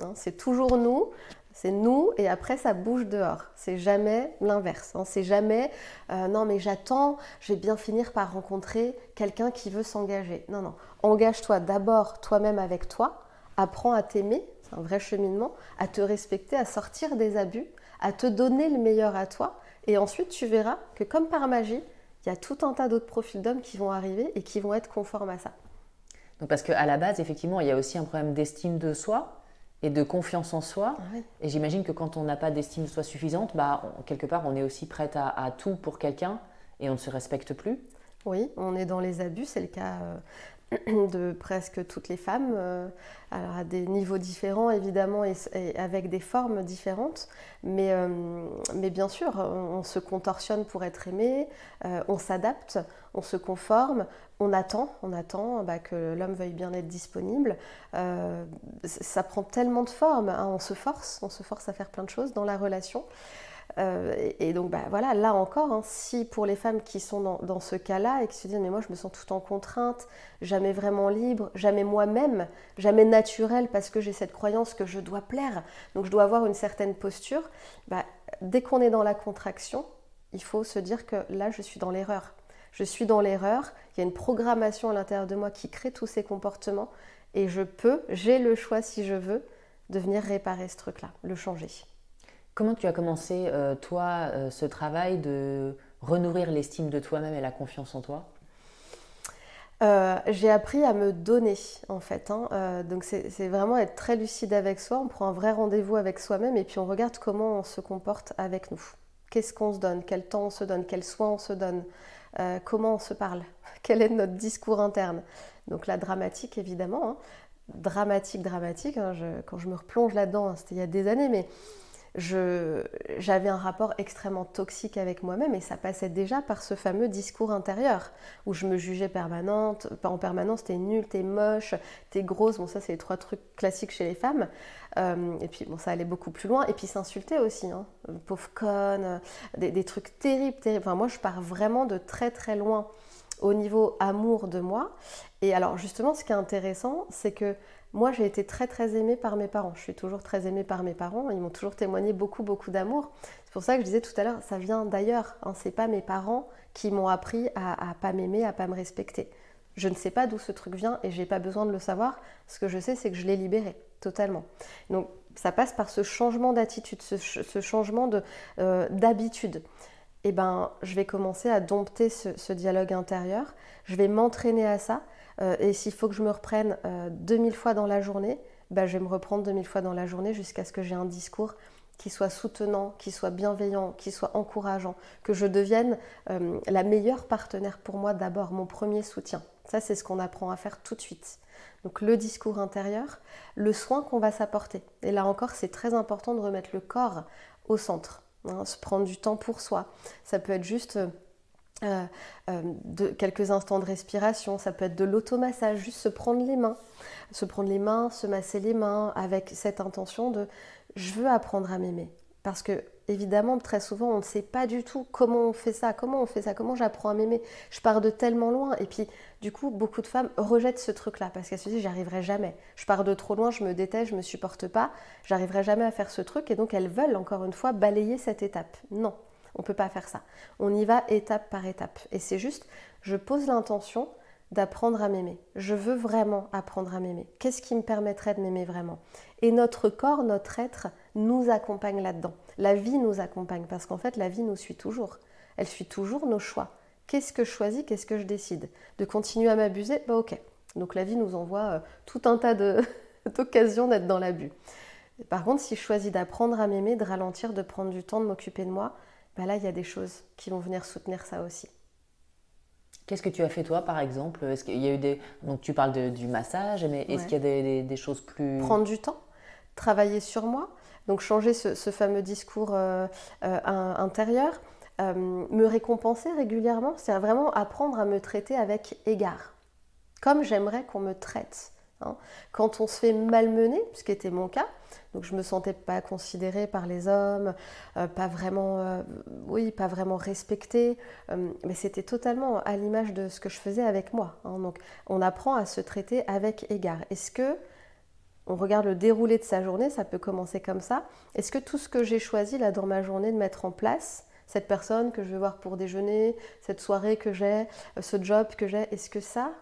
Hein, c'est toujours nous. C'est nous et après ça bouge dehors. C'est jamais l'inverse. Hein. C'est jamais non mais j'attends, je vais bien finir par rencontrer quelqu'un qui veut s'engager. Non. Engage-toi d'abord toi-même avec toi. Apprends à t'aimer, c'est un vrai cheminement, à te respecter, à sortir des abus, à te donner le meilleur à toi. Et ensuite tu verras que comme par magie, il y a tout un tas d'autres profils d'hommes qui vont arriver et qui vont être conformes à ça. Donc parce qu'à la base, effectivement, il y a aussi un problème d'estime de soi et de confiance en soi. Oui. Et j'imagine que quand on n'a pas d'estime de soi suffisante, quelque part, on est aussi prête à tout pour quelqu'un et on ne se respecte plus. Oui, on est dans les abus, c'est le cas de presque toutes les femmes, alors à des niveaux différents évidemment et avec des formes différentes, mais bien sûr, on se contorsionne pour être aimé, on s'adapte, on se conforme, on attend que l'homme veuille bien être disponible. Ça prend tellement de formes, hein, on se force à faire plein de choses dans la relation. Et donc voilà, là encore, hein, si pour les femmes qui sont dans ce cas-là et qui se disent mais moi je me sens tout en contrainte, jamais vraiment libre, jamais moi-même, jamais naturelle parce que j'ai cette croyance que je dois plaire, donc je dois avoir une certaine posture, dès qu'on est dans la contraction, Il faut se dire que là, je suis dans l'erreur. Je suis dans l'erreur, il y a une programmation à l'intérieur de moi qui crée tous ces comportements et j'ai le choix si je veux, de venir réparer ce truc-là, le changer. Comment tu as commencé, toi, ce travail de renourrir l'estime de toi-même et la confiance en toi? J'ai appris à me donner en fait. Donc c'est vraiment être très lucide avec soi. On prend un vrai rendez-vous avec soi-même et puis on regarde comment on se comporte avec nous. Qu'est-ce qu'on se donne? Quel temps on se donne? Quels soins on se donne? Comment on se parle? Quel est notre discours interne? Donc la dramatique évidemment. Dramatique. Quand je me replonge là-dedans, c'était il y a des années, mais j'avais un rapport extrêmement toxique avec moi-même et ça passait déjà par ce fameux discours intérieur où je me jugeais en permanence, t'es nulle, t'es moche, t'es grosse. Bon, ça c'est les 3 trucs classiques chez les femmes. Et puis bon, ça allait beaucoup plus loin. Et puis s'insulter aussi, pauvre conne, des trucs terribles. Enfin, moi je pars vraiment de très très loin au niveau amour de moi. Et alors justement, ce qui est intéressant, c'est que moi, j'ai été très très aimée par mes parents. Je suis toujours très aimée par mes parents. Ils m'ont toujours témoigné beaucoup beaucoup d'amour. C'est pour ça que je disais tout à l'heure, ça vient d'ailleurs. C'est pas mes parents qui m'ont appris à pas m'aimer, à pas me respecter. Je ne sais pas d'où ce truc vient et j'ai pas besoin de le savoir. Ce que je sais, c'est que je l'ai libéré totalement. Donc ça passe par ce changement d'attitude, ce changement d'habitude. Et ben, je vais commencer à dompter ce dialogue intérieur. Je vais m'entraîner à ça. Et s'il faut que je me reprenne 2000 fois dans la journée, ben, je vais me reprendre 2000 fois dans la journée jusqu'à ce que j'ai un discours qui soit soutenant, qui soit bienveillant, qui soit encourageant, que je devienne la meilleure partenaire pour moi d'abord, mon premier soutien. Ça, c'est ce qu'on apprend à faire tout de suite. Donc le discours intérieur, le soin qu'on va s'apporter. Et là encore, c'est très important de remettre le corps au centre, se prendre du temps pour soi. Ça peut être juste de quelques instants de respiration, ça peut être de l'automassage, juste se prendre les mains, se masser les mains avec cette intention de je veux apprendre à m'aimer. Parce que évidemment, très souvent, on ne sait pas du tout comment on fait ça, comment j'apprends à m'aimer. Je pars de tellement loin et puis du coup, beaucoup de femmes rejettent ce truc-là parce qu'elles se disent j'y arriverai jamais. Je pars de trop loin, je me déteste, je me supporte pas, j'arriverai jamais à faire ce truc et donc elles veulent encore une fois balayer cette étape. Non. On ne peut pas faire ça. On y va étape par étape. Et c'est juste, je pose l'intention d'apprendre à m'aimer. Je veux vraiment apprendre à m'aimer. Qu'est-ce qui me permettrait de m'aimer vraiment? Et notre corps, notre être, nous accompagne là-dedans. La vie nous accompagne parce qu'en fait, la vie nous suit toujours. Elle suit toujours nos choix. Qu'est-ce que je choisis? Qu'est-ce que je décide? De continuer à m'abuser? Bah ok. Donc la vie nous envoie tout un tas d'occasions d'être dans l'abus. Par contre, si je choisis d'apprendre à m'aimer, de ralentir, de prendre du temps, de m'occuper de moi, ben là, il y a des choses qui vont venir soutenir ça aussi. Qu'est-ce que tu as fait toi, par exemple? Est-ce qu'il y a eu Donc tu parles du massage, mais est-ce qu'il y a des choses plus... Prendre du temps, travailler sur moi, donc changer ce fameux discours intérieur, me récompenser régulièrement, c'est vraiment apprendre à me traiter avec égard, comme j'aimerais qu'on me traite. Quand on se fait malmener, ce qui était mon cas, donc je me sentais pas considérée par les hommes, pas vraiment respectée, mais c'était totalement à l'image de ce que je faisais avec moi. Donc on apprend à se traiter avec égard. Est-ce que on regarde le déroulé de sa journée, ça peut commencer comme ça. Est-ce que tout ce que j'ai choisi là dans ma journée de mettre en place, cette personne que je vais voir pour déjeuner, cette soirée que j'ai, ce job que j'ai, est-ce que ça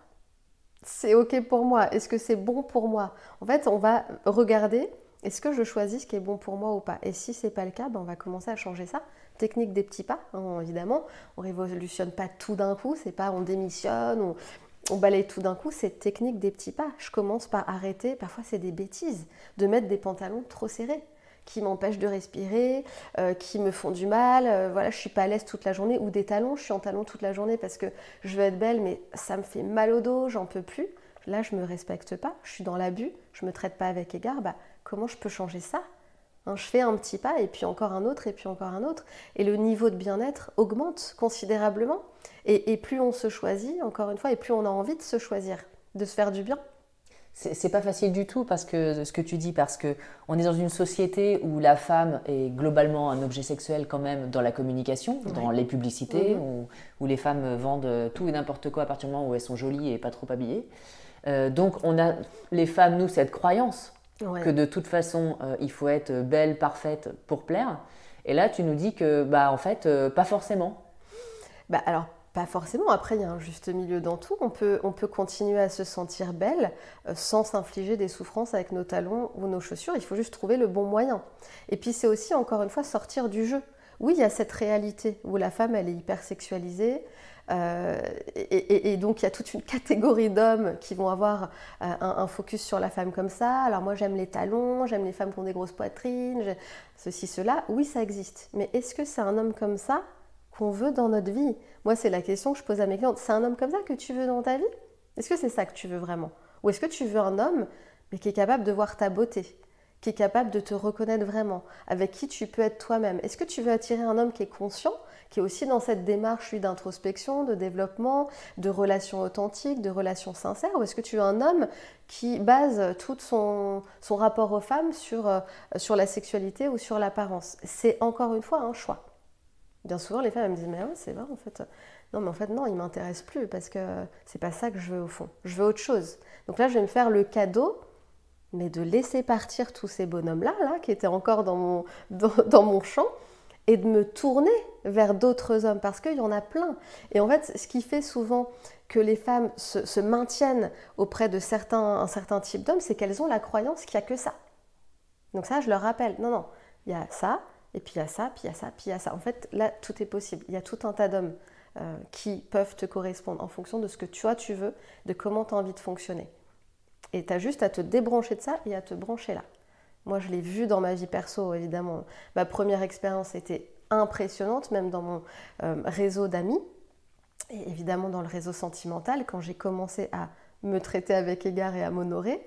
c'est ok pour moi? Est-ce que c'est bon pour moi? En fait, on va regarder, est-ce que je choisis ce qui est bon pour moi ou pas? Et si c'est pas le cas, ben on va commencer à changer ça. Technique des petits pas, évidemment. On révolutionne pas tout d'un coup, c'est pas on démissionne, on balaye tout d'un coup, c'est technique des petits pas. Je commence par arrêter, parfois c'est des bêtises, de mettre des pantalons trop serrés qui m'empêchent de respirer, qui me font du mal, je suis pas à l'aise toute la journée, ou des talons, je suis en talons toute la journée parce que je veux être belle, mais ça me fait mal au dos, j'en peux plus. Là, je me respecte pas, je suis dans l'abus, je me traite pas avec égard, comment je peux changer ça? Je fais un petit pas, et puis encore un autre, et puis encore un autre, et le niveau de bien-être augmente considérablement, et plus on se choisit, encore une fois, et plus on a envie de se choisir, de se faire du bien. C'est pas facile du tout parce que ce que tu dis, parce que on est dans une société où la femme est globalement un objet sexuel quand même dans la communication, dans les publicités, où les femmes vendent tout et n'importe quoi à partir du moment où elles sont jolies et pas trop habillées. Donc on a, les femmes, nous, cette croyance que de toute façon, il faut être belle, parfaite pour plaire. Et là, tu nous dis que, en fait, pas forcément. Alors, pas forcément. Après, il y a un juste milieu dans tout. On peut continuer à se sentir belle sans s'infliger des souffrances avec nos talons ou nos chaussures. Il faut juste trouver le bon moyen. Et puis, c'est aussi, encore une fois, sortir du jeu. Oui, il y a cette réalité où la femme, elle est hyper sexualisée. Et donc, il y a toute une catégorie d'hommes qui vont avoir un focus sur la femme comme ça. Alors, moi, j'aime les talons, j'aime les femmes qui ont des grosses poitrines, ceci, cela. Oui, ça existe. Mais est-ce que c'est un homme comme ça qu'on veut dans notre vie? Moi, c'est la question que je pose à mes clientes. C'est un homme comme ça que tu veux dans ta vie? Est-ce que c'est ça que tu veux vraiment? Ou est-ce que tu veux un homme mais qui est capable de voir ta beauté, qui est capable de te reconnaître vraiment, avec qui tu peux être toi-même? Est-ce que tu veux attirer un homme qui est conscient, qui est aussi dans cette démarche lui d'introspection, de développement, de relations authentiques, de relations sincères? Ou est-ce que tu veux un homme qui base tout son rapport aux femmes sur la sexualité ou sur l'apparence? C'est encore une fois un choix. Bien souvent, les femmes elles me disent « Mais ouais, c'est vrai, en fait. Non, mais en fait, non, il ne m'intéresse plus parce que c'est pas ça que je veux au fond. Je veux autre chose. » Donc là, je vais me faire le cadeau, mais de laisser partir tous ces bonhommes-là, qui étaient encore dans mon champ, et de me tourner vers d'autres hommes, parce qu'il y en a plein. Et en fait, ce qui fait souvent que les femmes se maintiennent auprès de un certain type d'hommes, c'est qu'elles ont la croyance qu'il n'y a que ça. Donc ça, je leur rappelle, non, il y a ça, et puis il y a ça, puis il y a ça, puis il y a ça. En fait, là, tout est possible. Il y a tout un tas d'hommes qui peuvent te correspondre en fonction de ce que tu veux, de comment tu as envie de fonctionner. Et tu as juste à te débrancher de ça et à te brancher là. Moi, je l'ai vu dans ma vie perso, évidemment. Ma première expérience était impressionnante, même dans mon réseau d'amis. Et évidemment, dans le réseau sentimental, quand j'ai commencé à me traiter avec égard et à m'honorer,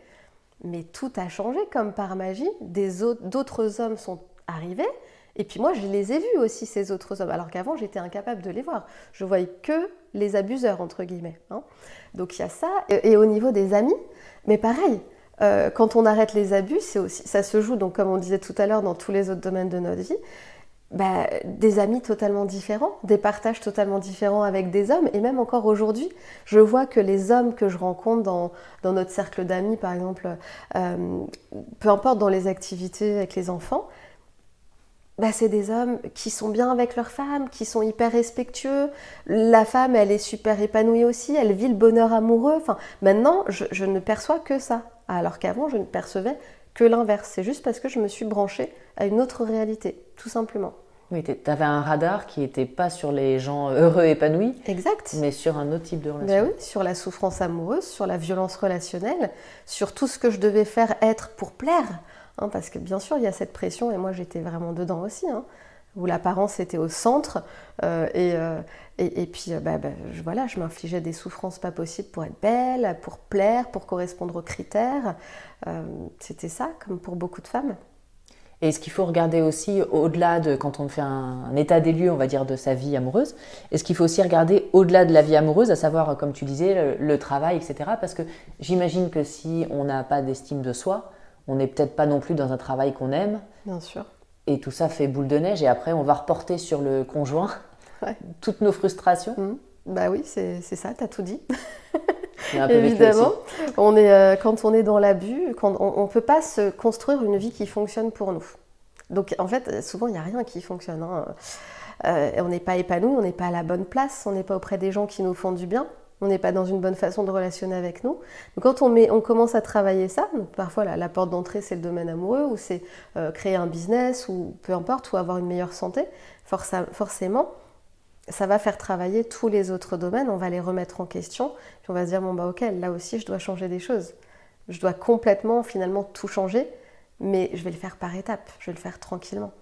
mais tout a changé comme par magie. D'autres hommes sont arrivés. Et puis moi, je les ai vus aussi, ces autres hommes, alors qu'avant, j'étais incapable de les voir. Je voyais que les abuseurs, entre guillemets. Donc il y a ça. Et au niveau des amis, mais pareil, quand on arrête les abus, ça se joue, donc, comme on disait tout à l'heure, dans tous les autres domaines de notre vie, des amis totalement différents, des partages totalement différents avec des hommes. Et même encore aujourd'hui, je vois que les hommes que je rencontre dans notre cercle d'amis, par exemple, peu importe dans les activités avec les enfants, c'est des hommes qui sont bien avec leur femme, qui sont hyper respectueux. La femme, elle est super épanouie aussi, elle vit le bonheur amoureux. Enfin, maintenant, je ne perçois que ça. Alors qu'avant, je ne percevais que l'inverse. C'est juste parce que je me suis branchée à une autre réalité, tout simplement. Oui, tu avais un radar qui n'était pas sur les gens heureux et épanouis, exact, mais sur un autre type de relation. Oui, sur la souffrance amoureuse, sur la violence relationnelle, sur tout ce que je devais faire être pour plaire. Parce que bien sûr, il y a cette pression, et moi j'étais vraiment dedans aussi, où l'apparence était au centre, et puis voilà, je m'infligeais des souffrances pas possibles pour être belle, pour plaire, pour correspondre aux critères. C'était ça, comme pour beaucoup de femmes. Et ce qu'il faut regarder aussi, au-delà de quand on fait un état des lieux, on va dire, de sa vie amoureuse, est-ce qu'il faut aussi regarder au-delà de la vie amoureuse, à savoir, comme tu disais, le travail, etc. Parce que j'imagine que si on n'a pas d'estime de soi, on n'est peut-être pas non plus dans un travail qu'on aime. Bien sûr. Et tout ça fait boule de neige, et après, on va reporter sur le conjoint toutes nos frustrations. Oui, c'est ça, tu as tout dit. Évidemment, quand on est dans l'abus, on ne peut pas se construire une vie qui fonctionne pour nous. Donc, en fait, souvent, il n'y a rien qui fonctionne. On n'est pas épanoui, on n'est pas à la bonne place, on n'est pas auprès des gens qui nous font du bien. On n'est pas dans une bonne façon de relationner avec nous. Donc quand on commence à travailler ça, donc parfois la porte d'entrée c'est le domaine amoureux, ou c'est créer un business, ou peu importe, ou avoir une meilleure santé, forcément, ça va faire travailler tous les autres domaines, on va les remettre en question, puis on va se dire, ok, là aussi je dois changer des choses. Je dois complètement, finalement, tout changer, mais je vais le faire par étapes, je vais le faire tranquillement.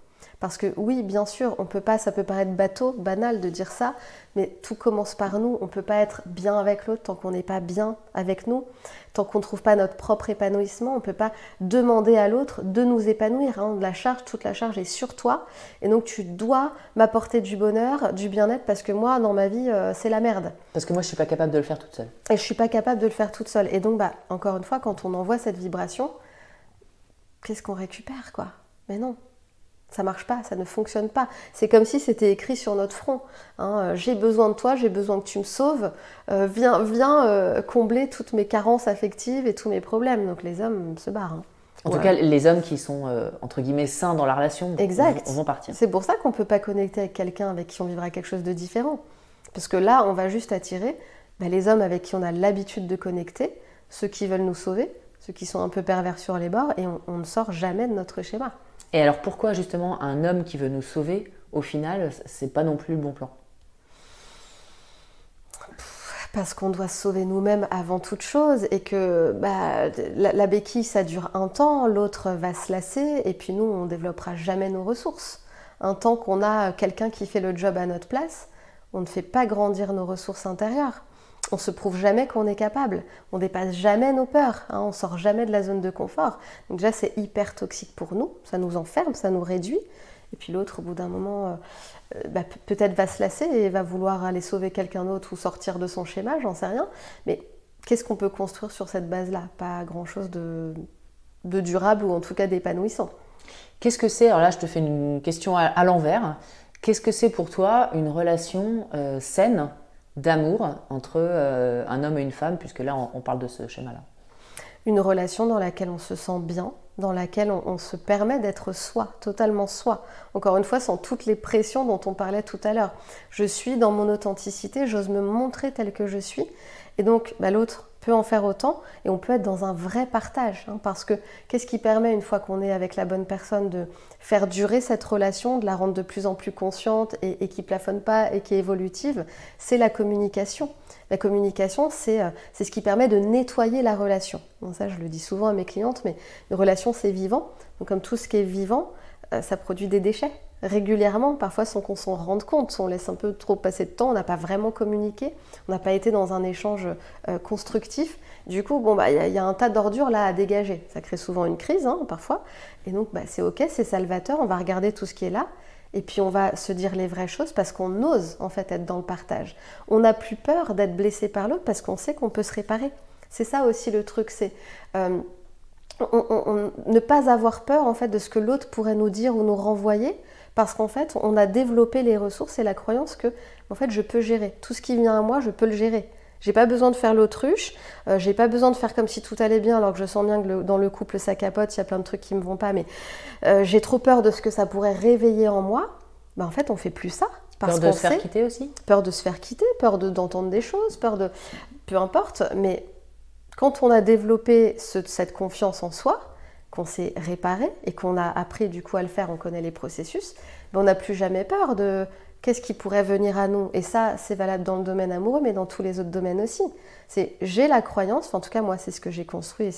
Parce que oui, bien sûr, on peut pas, ça peut paraître banal de dire ça, mais tout commence par nous. On ne peut pas être bien avec l'autre tant qu'on n'est pas bien avec nous, tant qu'on ne trouve pas notre propre épanouissement. On ne peut pas demander à l'autre de nous épanouir. Toute la charge est sur toi. Et donc, tu dois m'apporter du bonheur, du bien-être, parce que moi, dans ma vie, c'est la merde. Parce que moi, je ne suis pas capable de le faire toute seule. Et je ne suis pas capable de le faire toute seule. Et donc, encore une fois, quand on envoie cette vibration, qu'est-ce qu'on récupère, quoi? Mais non. Ça marche pas, ça ne fonctionne pas. C'est comme si c'était écrit sur notre front. J'ai besoin de toi, j'ai besoin que tu me sauves. Viens combler toutes mes carences affectives et tous mes problèmes. Donc les hommes se barrent. En tout cas, les hommes qui sont, entre guillemets, sains dans la relation vont partir. C'est pour ça qu'on ne peut pas connecter avec quelqu'un avec qui on vivra quelque chose de différent. Parce que là, on va juste attirer les hommes avec qui on a l'habitude de connecter, ceux qui veulent nous sauver, ceux qui sont un peu pervers sur les bords, et on ne sort jamais de notre schéma. Et alors pourquoi justement un homme qui veut nous sauver, au final, c'est pas non plus le bon plan? Parce qu'on doit se sauver nous-mêmes avant toute chose, et que la béquille, ça dure un temps, l'autre va se lasser, et puis nous, on ne développera jamais nos ressources. Un temps qu'on a quelqu'un qui fait le job à notre place, on ne fait pas grandir nos ressources intérieures. On ne se prouve jamais qu'on est capable. On ne dépasse jamais nos peurs. On ne sort jamais de la zone de confort. Donc déjà, c'est hyper toxique pour nous. Ça nous enferme, ça nous réduit. Et puis l'autre, au bout d'un moment, peut-être va se lasser et va vouloir aller sauver quelqu'un d'autre ou sortir de son schéma, j'en sais rien. Mais qu'est-ce qu'on peut construire sur cette base-là? Pas grand-chose de durable ou en tout cas d'épanouissant. Qu'est-ce que c'est? Alors là, je te fais une question à l'envers. Qu'est-ce que c'est pour toi une relation saine d'amour entre un homme et une femme, puisque là, on parle de ce schéma-là? Une relation dans laquelle on se sent bien, dans laquelle on se permet d'être soi, totalement soi. Encore une fois, sans toutes les pressions dont on parlait tout à l'heure. Je suis dans mon authenticité, j'ose me montrer telle que je suis. Et donc, l'autre peut en faire autant et on peut être dans un vrai partage. Parce que qu'est-ce qui permet, une fois qu'on est avec la bonne personne, de faire durer cette relation, de la rendre de plus en plus consciente et qui ne plafonne pas et qui est évolutive? C'est la communication. La communication, c'est ce qui permet de nettoyer la relation. Bon, ça, je le dis souvent à mes clientes, mais une relation, c'est vivant. Donc, comme tout ce qui est vivant, ça produit des déchets régulièrement, parfois sans qu'on s'en rende compte. On laisse un peu trop passer de temps, on n'a pas vraiment communiqué, on n'a pas été dans un échange constructif. Du coup, il y a un tas d'ordures là à dégager. Ça crée souvent une crise, parfois. Et donc, c'est ok, c'est salvateur, on va regarder tout ce qui est là. Et puis on va se dire les vraies choses parce qu'on ose en fait être dans le partage. On n'a plus peur d'être blessé par l'autre parce qu'on sait qu'on peut se réparer. C'est ça aussi le truc, c'est ne pas avoir peur en fait de ce que l'autre pourrait nous dire ou nous renvoyer, parce qu'en fait on a développé les ressources et la croyance que en fait je peux gérer. Tout ce qui vient à moi, je peux le gérer. J'ai pas besoin de faire l'autruche, j'ai pas besoin de faire comme si tout allait bien alors que je sens bien que dans le couple ça capote, il y a plein de trucs qui me vont pas, mais j'ai trop peur de ce que ça pourrait réveiller en moi. En fait on fait plus ça. Peur de se faire quitter aussi. Peur de se faire quitter, peur d'entendre des choses, peur de... Peu importe, mais quand on a développé cette confiance en soi, qu'on s'est réparé et qu'on a appris du coup à le faire, on connaît les processus, on n'a plus jamais peur de qu'est-ce qui pourrait venir à nous. Et ça, c'est valable dans le domaine amoureux, mais dans tous les autres domaines aussi. J'ai la croyance, en tout cas moi c'est ce que j'ai construit et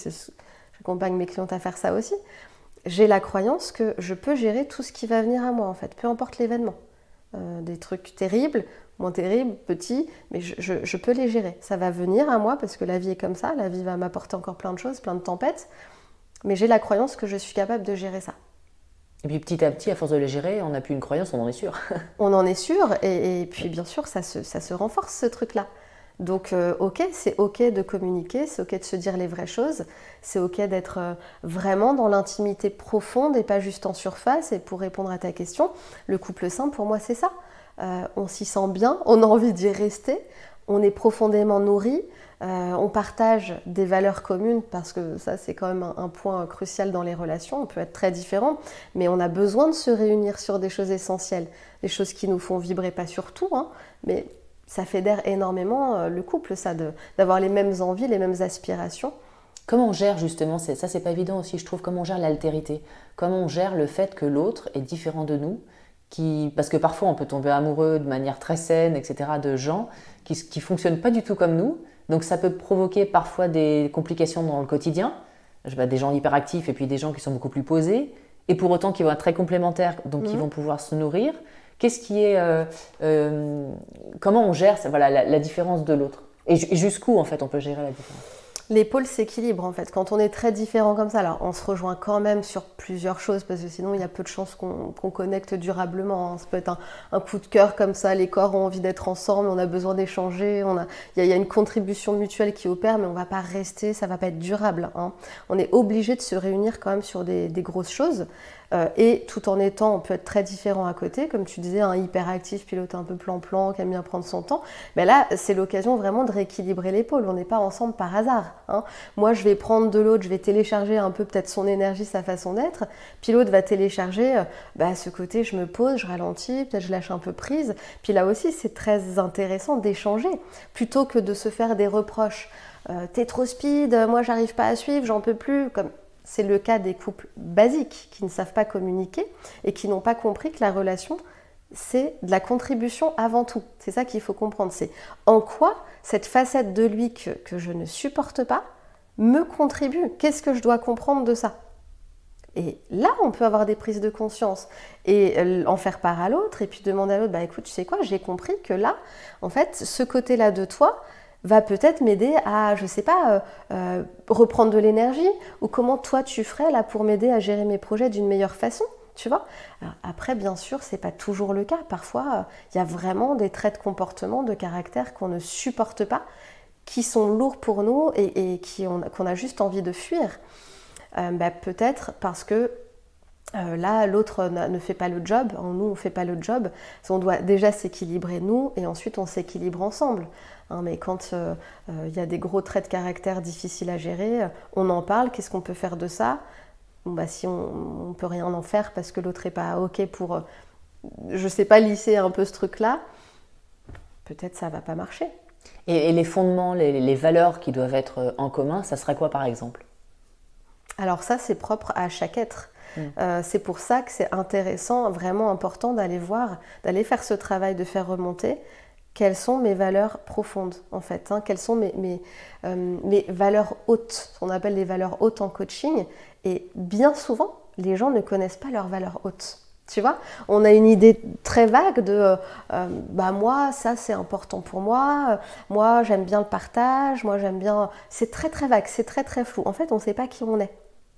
j'accompagne mes clientes à faire ça aussi, j'ai la croyance que je peux gérer tout ce qui va venir à moi en fait, peu importe l'événement. Des trucs terribles, moins terribles, petits, mais je peux les gérer. Ça va venir à moi parce que la vie est comme ça, la vie va m'apporter encore plein de choses, plein de tempêtes, mais j'ai la croyance que je suis capable de gérer ça. Et puis petit à petit, à force de les gérer, on n'a plus une croyance, on en est sûr. On en est sûr, et puis bien sûr, ça se renforce ce truc-là. Donc ok, c'est ok de communiquer, c'est ok de se dire les vraies choses, c'est ok d'être vraiment dans l'intimité profonde et pas juste en surface. Et pour répondre à ta question, le couple sain pour moi c'est ça. On s'y sent bien, on a envie d'y rester, on est profondément nourri, on partage des valeurs communes parce que ça c'est quand même un point crucial dans les relations. On peut être très différents, mais on a besoin de se réunir sur des choses essentielles, des choses qui nous font vibrer, pas sur tout, mais ça fédère énormément le couple, ça, d'avoir les mêmes envies, les mêmes aspirations. Comment on gère justement, ça c'est pas évident aussi, je trouve, comment on gère l'altérité, comment on gère le fait que l'autre est différent de nous, parce que parfois on peut tomber amoureux de manière très saine, etc., de gens qui fonctionnent pas du tout comme nous, donc ça peut provoquer parfois des complications dans le quotidien, des gens hyperactifs et puis des gens qui sont beaucoup plus posés, et pour autant qui vont être très complémentaires, donc qui vont pouvoir se nourrir. Qu'est-ce qui est, comment on gère la différence de l'autre, et jusqu'où en fait on peut gérer la différence? Les pôles s'équilibrent en fait. Quand on est très différents comme ça, alors on se rejoint quand même sur plusieurs choses parce que sinon il y a peu de chances qu'on connecte durablement. Ça peut être un coup de cœur comme ça, les corps ont envie d'être ensemble, on a besoin d'échanger, il y a une contribution mutuelle qui opère, mais on ne va pas rester, ça ne va pas être durable. On est obligé de se réunir quand même sur des grosses choses. Et tout en étant, on peut être très différent à côté, comme tu disais, un hyperactif, pilote un peu plan-plan, qui aime bien prendre son temps. Mais là, c'est l'occasion vraiment de rééquilibrer les pôles. On n'est pas ensemble par hasard. hein. Moi, je vais prendre de l'autre, je vais télécharger un peu peut-être son énergie, sa façon d'être. Puis l'autre va télécharger ce côté, je me pose, je ralentis, peut-être je lâche un peu prise. Puis là aussi, c'est très intéressant d'échanger plutôt que de se faire des reproches. T'es trop speed, moi, j'arrive pas à suivre, j'en peux plus. Comme c'est le cas des couples basiques qui ne savent pas communiquer et qui n'ont pas compris que la relation, c'est de la contribution avant tout. C'est ça qu'il faut comprendre. C'est en quoi cette facette de lui que je ne supporte pas me contribue. Qu'est-ce que je dois comprendre de ça? Et là, on peut avoir des prises de conscience et en faire part à l'autre et puis demander à l'autre, écoute, tu sais quoi, j'ai compris que là, en fait, ce côté-là de toi va peut-être m'aider à, je sais pas, reprendre de l'énergie ou comment toi tu ferais là pour m'aider à gérer mes projets d'une meilleure façon. Tu vois? Alors après, bien sûr, c'est pas toujours le cas. Parfois, il y a vraiment des traits de comportement, de caractère qu'on ne supporte pas, qui sont lourds pour nous et qu'on a juste envie de fuir. Peut-être parce que là, l'autre ne fait pas le job, nous, on ne fait pas le job. On doit déjà s'équilibrer, nous, et ensuite, on s'équilibre ensemble. Hein, mais quand y a des gros traits de caractère difficiles à gérer, on en parle, qu'est-ce qu'on peut faire de ça? Si on ne peut rien en faire parce que l'autre n'est pas OK pour, je sais pas, lisser un peu ce truc-là, peut-être ça ne va pas marcher. Et les fondements, les valeurs qui doivent être en commun, ça serait quoi par exemple? Alors ça, c'est propre à chaque être. C'est pour ça que c'est intéressant, vraiment important d'aller voir, d'aller faire ce travail, de faire remonter quelles sont mes valeurs profondes en fait, hein, quelles sont mes valeurs hautes, ce qu'on appelle les valeurs hautes en coaching. Et bien souvent, les gens ne connaissent pas leurs valeurs hautes. Tu vois, on a une idée très vague de moi, ça c'est important pour moi, moi j'aime bien le partage, moi j'aime bien. C'est très très vague, c'est très très flou. En fait, on ne sait pas qui on est.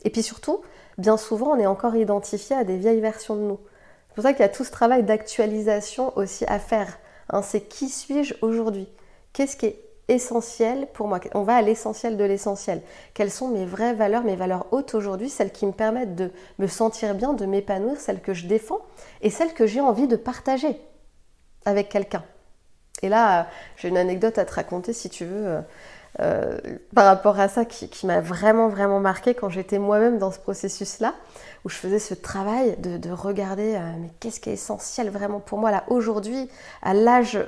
Et puis surtout, bien souvent, on est encore identifié à des vieilles versions de nous. C'est pour ça qu'il y a tout ce travail d'actualisation aussi à faire. Hein, c'est qui suis-je aujourd'hui? Qu'est-ce qui est essentiel pour moi? On va à l'essentiel de l'essentiel. Quelles sont mes vraies valeurs, mes valeurs hautes aujourd'hui, celles qui me permettent de me sentir bien, de m'épanouir, celles que je défends et celles que j'ai envie de partager avec quelqu'un. Et là, j'ai une anecdote à te raconter si tu veux, par rapport à ça qui m'a vraiment vraiment marquée quand j'étais moi-même dans ce processus-là, où je faisais ce travail de regarder mais qu'est-ce qui est essentiel vraiment pour moi là aujourd'hui, à l'âge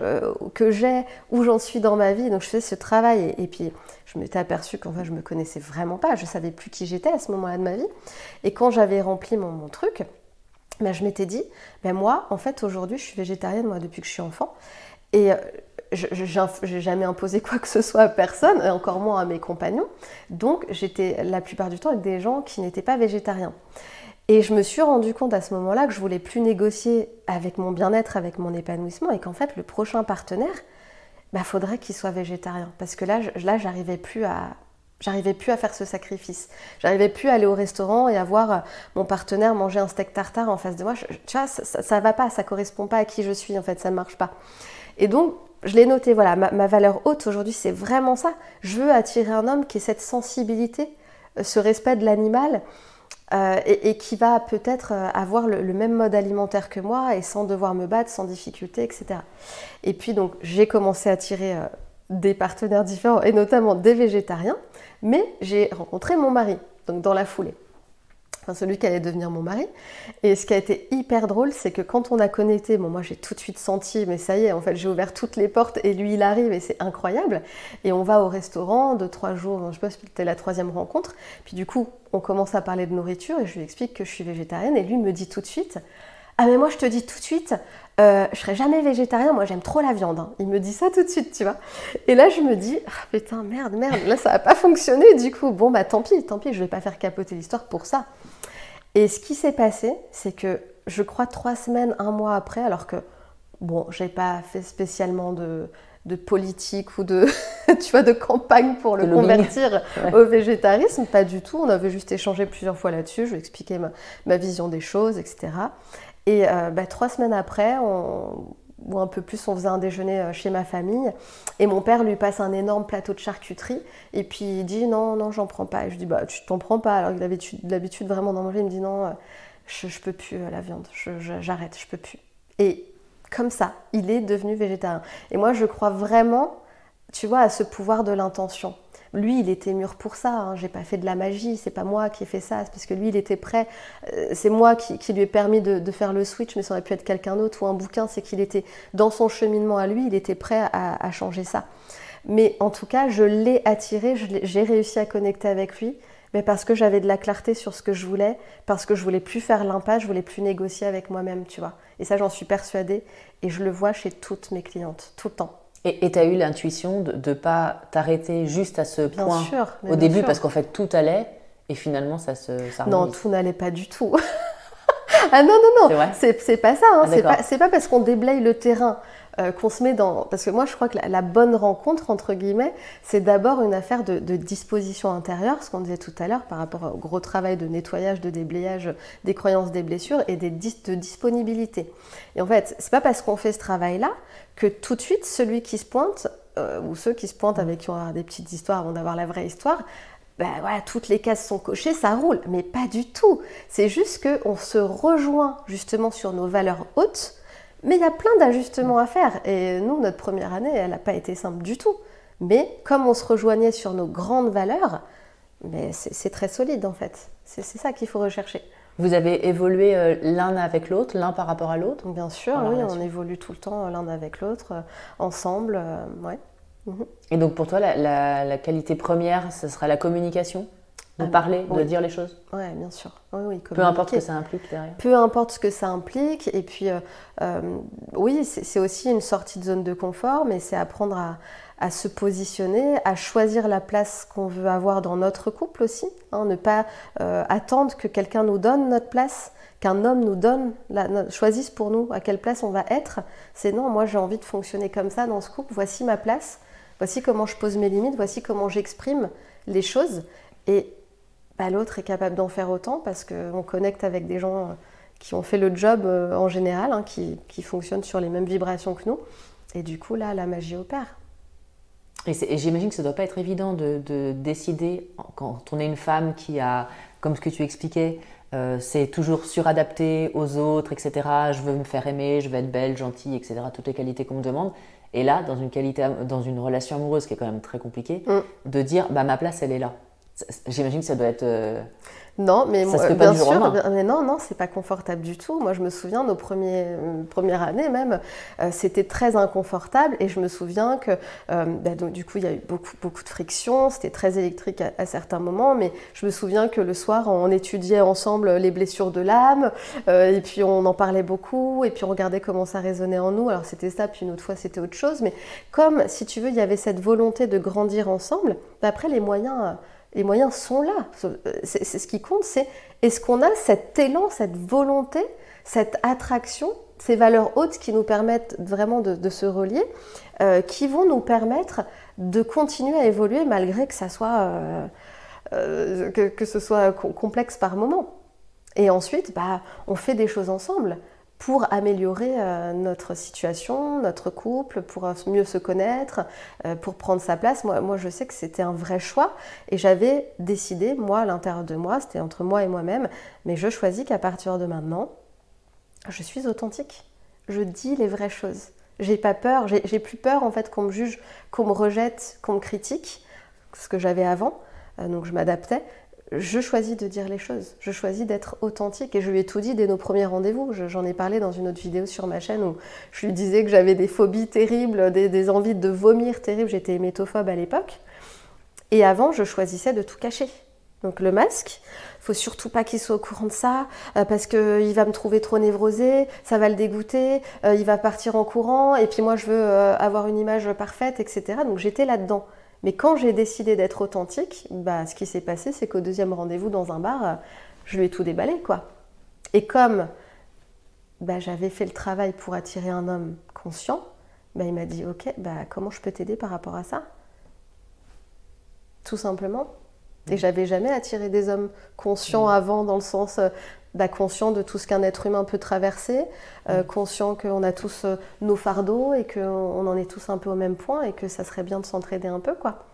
que j'ai, où j'en suis dans ma vie. Donc je faisais ce travail et puis je m'étais aperçue qu'en fait je me connaissais vraiment pas, je savais plus qui j'étais à ce moment-là de ma vie. Et quand j'avais rempli mon truc, je m'étais dit, moi en fait aujourd'hui je suis végétarienne moi depuis que je suis enfant. Et je n'ai jamais imposé quoi que ce soit à personne, et encore moins à mes compagnons. Donc, j'étais la plupart du temps avec des gens qui n'étaient pas végétariens. Et je me suis rendu compte à ce moment-là que je ne voulais plus négocier avec mon bien-être, avec mon épanouissement, et qu'en fait, le prochain partenaire, faudrait qu'il soit végétarien. Parce que là j'arrivais plus à faire ce sacrifice. J'arrivais plus à aller au restaurant et à voir mon partenaire manger un steak tartare en face de moi. Tu vois, ça va pas, ça correspond pas à qui je suis, en fait, ça ne marche pas. Et donc, je l'ai noté, voilà, ma valeur haute aujourd'hui, c'est vraiment ça. Je veux attirer un homme qui ait cette sensibilité, ce respect de l'animal, et qui va peut-être avoir le même mode alimentaire que moi et sans devoir me battre, sans difficulté, etc. Et puis donc, j'ai commencé à attirer des partenaires différents, et notamment des végétariens, mais j'ai rencontré mon mari, donc dans la foulée. Enfin, celui qui allait devenir mon mari. Et ce qui a été hyper drôle, c'est que quand on a connecté, moi j'ai tout de suite senti, mais ça y est, en fait j'ai ouvert toutes les portes et lui il arrive et c'est incroyable. Et on va au restaurant 2-3 jours, je sais pas si c'était la 3e rencontre. Puis du coup, on commence à parler de nourriture et je lui explique que je suis végétarienne et lui me dit tout de suite, ah mais moi je te dis tout de suite, je serai jamais végétarien, moi j'aime trop la viande. Hein. Il me dit ça tout de suite, tu vois. Et là je me dis, putain merde, là ça va pas fonctionner du coup. Bon tant pis, je vais pas faire capoter l'histoire pour ça. Et ce qui s'est passé, c'est que je crois 3 semaines, 1 mois après, alors que, j'ai pas fait spécialement de politique ou de, de campagne pour le convertir au végétarisme, pas du tout. On avait juste échangé plusieurs fois là-dessus, je lui expliquais ma vision des choses, etc. Et 3 semaines après, ou un peu plus, on faisait un déjeuner chez ma famille et mon père lui passe un énorme plateau de charcuterie et puis il dit non j'en prends pas. Et je dis tu t'en prends pas alors qu'il avait l'habitude vraiment d'en manger. Il me dit non, je peux plus la viande, j'arrête, je peux plus. Et comme ça, il est devenu végétarien. Et moi je crois vraiment, tu vois, à ce pouvoir de l'intention. lui, il était mûr pour ça. Hein. J'ai pas fait de la magie, c'est pas moi qui ai fait ça. C'est parce que lui, il était prêt. C'est moi qui lui ai permis de faire le switch, mais ça aurait pu être quelqu'un d'autre ou un bouquin. C'est qu'il était dans son cheminement à lui, il était prêt à changer ça. Mais en tout cas, je l'ai attiré, j'ai réussi à connecter avec lui. Mais parce que j'avais de la clarté sur ce que je voulais, parce que je voulais plus faire l'impasse, je voulais plus négocier avec moi-même, tu vois. Et ça, j'en suis persuadée. Et je le vois chez toutes mes clientes, tout le temps. Et tu as eu l'intuition de ne pas t'arrêter juste à ce point bien sûr, au début, sûr. Parce qu'en fait, tout allait et finalement, ça harmonise. Non, tout n'allait pas du tout. Ah non, c'est pas ça. Hein. C'est pas parce qu'on déblaye le terrain qu'on se met dans... Parce que moi, je crois que la bonne rencontre, entre guillemets, c'est d'abord une affaire de disposition intérieure, ce qu'on disait tout à l'heure par rapport au gros travail de nettoyage, de déblayage des croyances, des blessures et de disponibilité. Et en fait, c'est pas parce qu'on fait ce travail-là que tout de suite, celui qui se pointe, ou ceux qui se pointent avec qui on a des petites histoires avant d'avoir la vraie histoire, ben voilà, toutes les cases sont cochées, ça roule. Mais pas du tout. C'est juste qu'on se rejoint justement sur nos valeurs hautes, mais il y a plein d'ajustements à faire. Et nous, notre première année, elle n'a pas été simple du tout. Mais comme on se rejoignait sur nos grandes valeurs, c'est très solide en fait. C'est ça qu'il faut rechercher. Vous avez évolué l'un avec l'autre, l'un par rapport à l'autre? Bien sûr, oui, on évolue tout le temps l'un avec l'autre, ensemble, ouais. Et donc pour toi, la qualité première, ce sera la communication? De parler, de dire les choses? Oui, bien sûr. Oui, peu importe ce que ça implique derrière. Peu importe ce que ça implique. Et puis, oui, c'est aussi une sortie de zone de confort, mais c'est apprendre à se positionner, à choisir la place qu'on veut avoir dans notre couple aussi. Hein, ne pas attendre que quelqu'un nous donne notre place, qu'un homme nous donne, choisisse pour nous à quelle place on va être. C'est non, moi j'ai envie de fonctionner comme ça dans ce couple, voici ma place, voici comment je pose mes limites, voici comment j'exprime les choses. Et l'autre est capable d'en faire autant parce qu'on connecte avec des gens qui ont fait le job en général, hein, qui fonctionnent sur les mêmes vibrations que nous. Et du coup, là, la magie opère. Et j'imagine que ça ne doit pas être évident de décider, quand on est une femme qui a, comme ce que tu expliquais, c'est toujours suradapté aux autres, etc. Je veux me faire aimer, je veux être belle, gentille, etc. Toutes les qualités qu'on me demande. Et là, dans une relation amoureuse qui est quand même très compliquée, de dire ma place, elle est là. J'imagine que ça doit être... Non, mais ça se fait pas bien du jour au lendemain. Mais non, c'est pas confortable du tout. Moi, je me souviens, nos premières années même, c'était très inconfortable. Et je me souviens que, donc, du coup, il y a eu beaucoup de friction. C'était très électrique à certains moments. Mais je me souviens que le soir, on étudiait ensemble les blessures de l'âme. Et puis, on en parlait beaucoup. Et puis, on regardait comment ça résonnait en nous. Alors, c'était ça. Puis, une autre fois, c'était autre chose. Mais comme, si tu veux, il y avait cette volonté de grandir ensemble, après, les moyens sont là. C'est ce qui compte, c'est est-ce qu'on a cet élan, cette volonté, cette attraction, ces valeurs hautes qui nous permettent vraiment de se relier, qui vont nous permettre de continuer à évoluer malgré que ça soit, que ce soit complexe par moment. Et ensuite, on fait des choses ensemble pour améliorer notre situation, notre couple, pour mieux se connaître, pour prendre sa place. Moi, je sais que c'était un vrai choix et j'avais décidé, moi, à l'intérieur de moi, c'était entre moi et moi-même, mais je choisis qu'à partir de maintenant, je suis authentique. Je dis les vraies choses. J'ai pas peur, j'ai plus peur en fait qu'on me juge, qu'on me rejette, qu'on me critique, ce que j'avais avant, donc je m'adaptais. Je choisis de dire les choses, je choisis d'être authentique et je lui ai tout dit dès nos premiers rendez-vous. J'en ai parlé dans une autre vidéo sur ma chaîne où je lui disais que j'avais des phobies terribles, des envies de vomir terribles. J'étais hémétophobe à l'époque. Et avant, je choisissais de tout cacher. Donc le masque, il ne faut surtout pas qu'il soit au courant de ça parce qu'il va me trouver trop névrosée, ça va le dégoûter, il va partir en courant et puis moi je veux avoir une image parfaite, etc. Donc j'étais là-dedans. Mais quand j'ai décidé d'être authentique, ce qui s'est passé, c'est qu'au deuxième rendez-vous dans un bar, je lui ai tout déballé, quoi. Et comme j'avais fait le travail pour attirer un homme conscient, il m'a dit « Ok, comment je peux t'aider par rapport à ça ?» Tout simplement. Et j'avais jamais attiré des hommes conscients avant, dans le sens conscient de tout ce qu'un être humain peut traverser, conscient qu'on a tous nos fardeaux et qu'on en est tous un peu au même point et que ça serait bien de s'entraider un peu, quoi.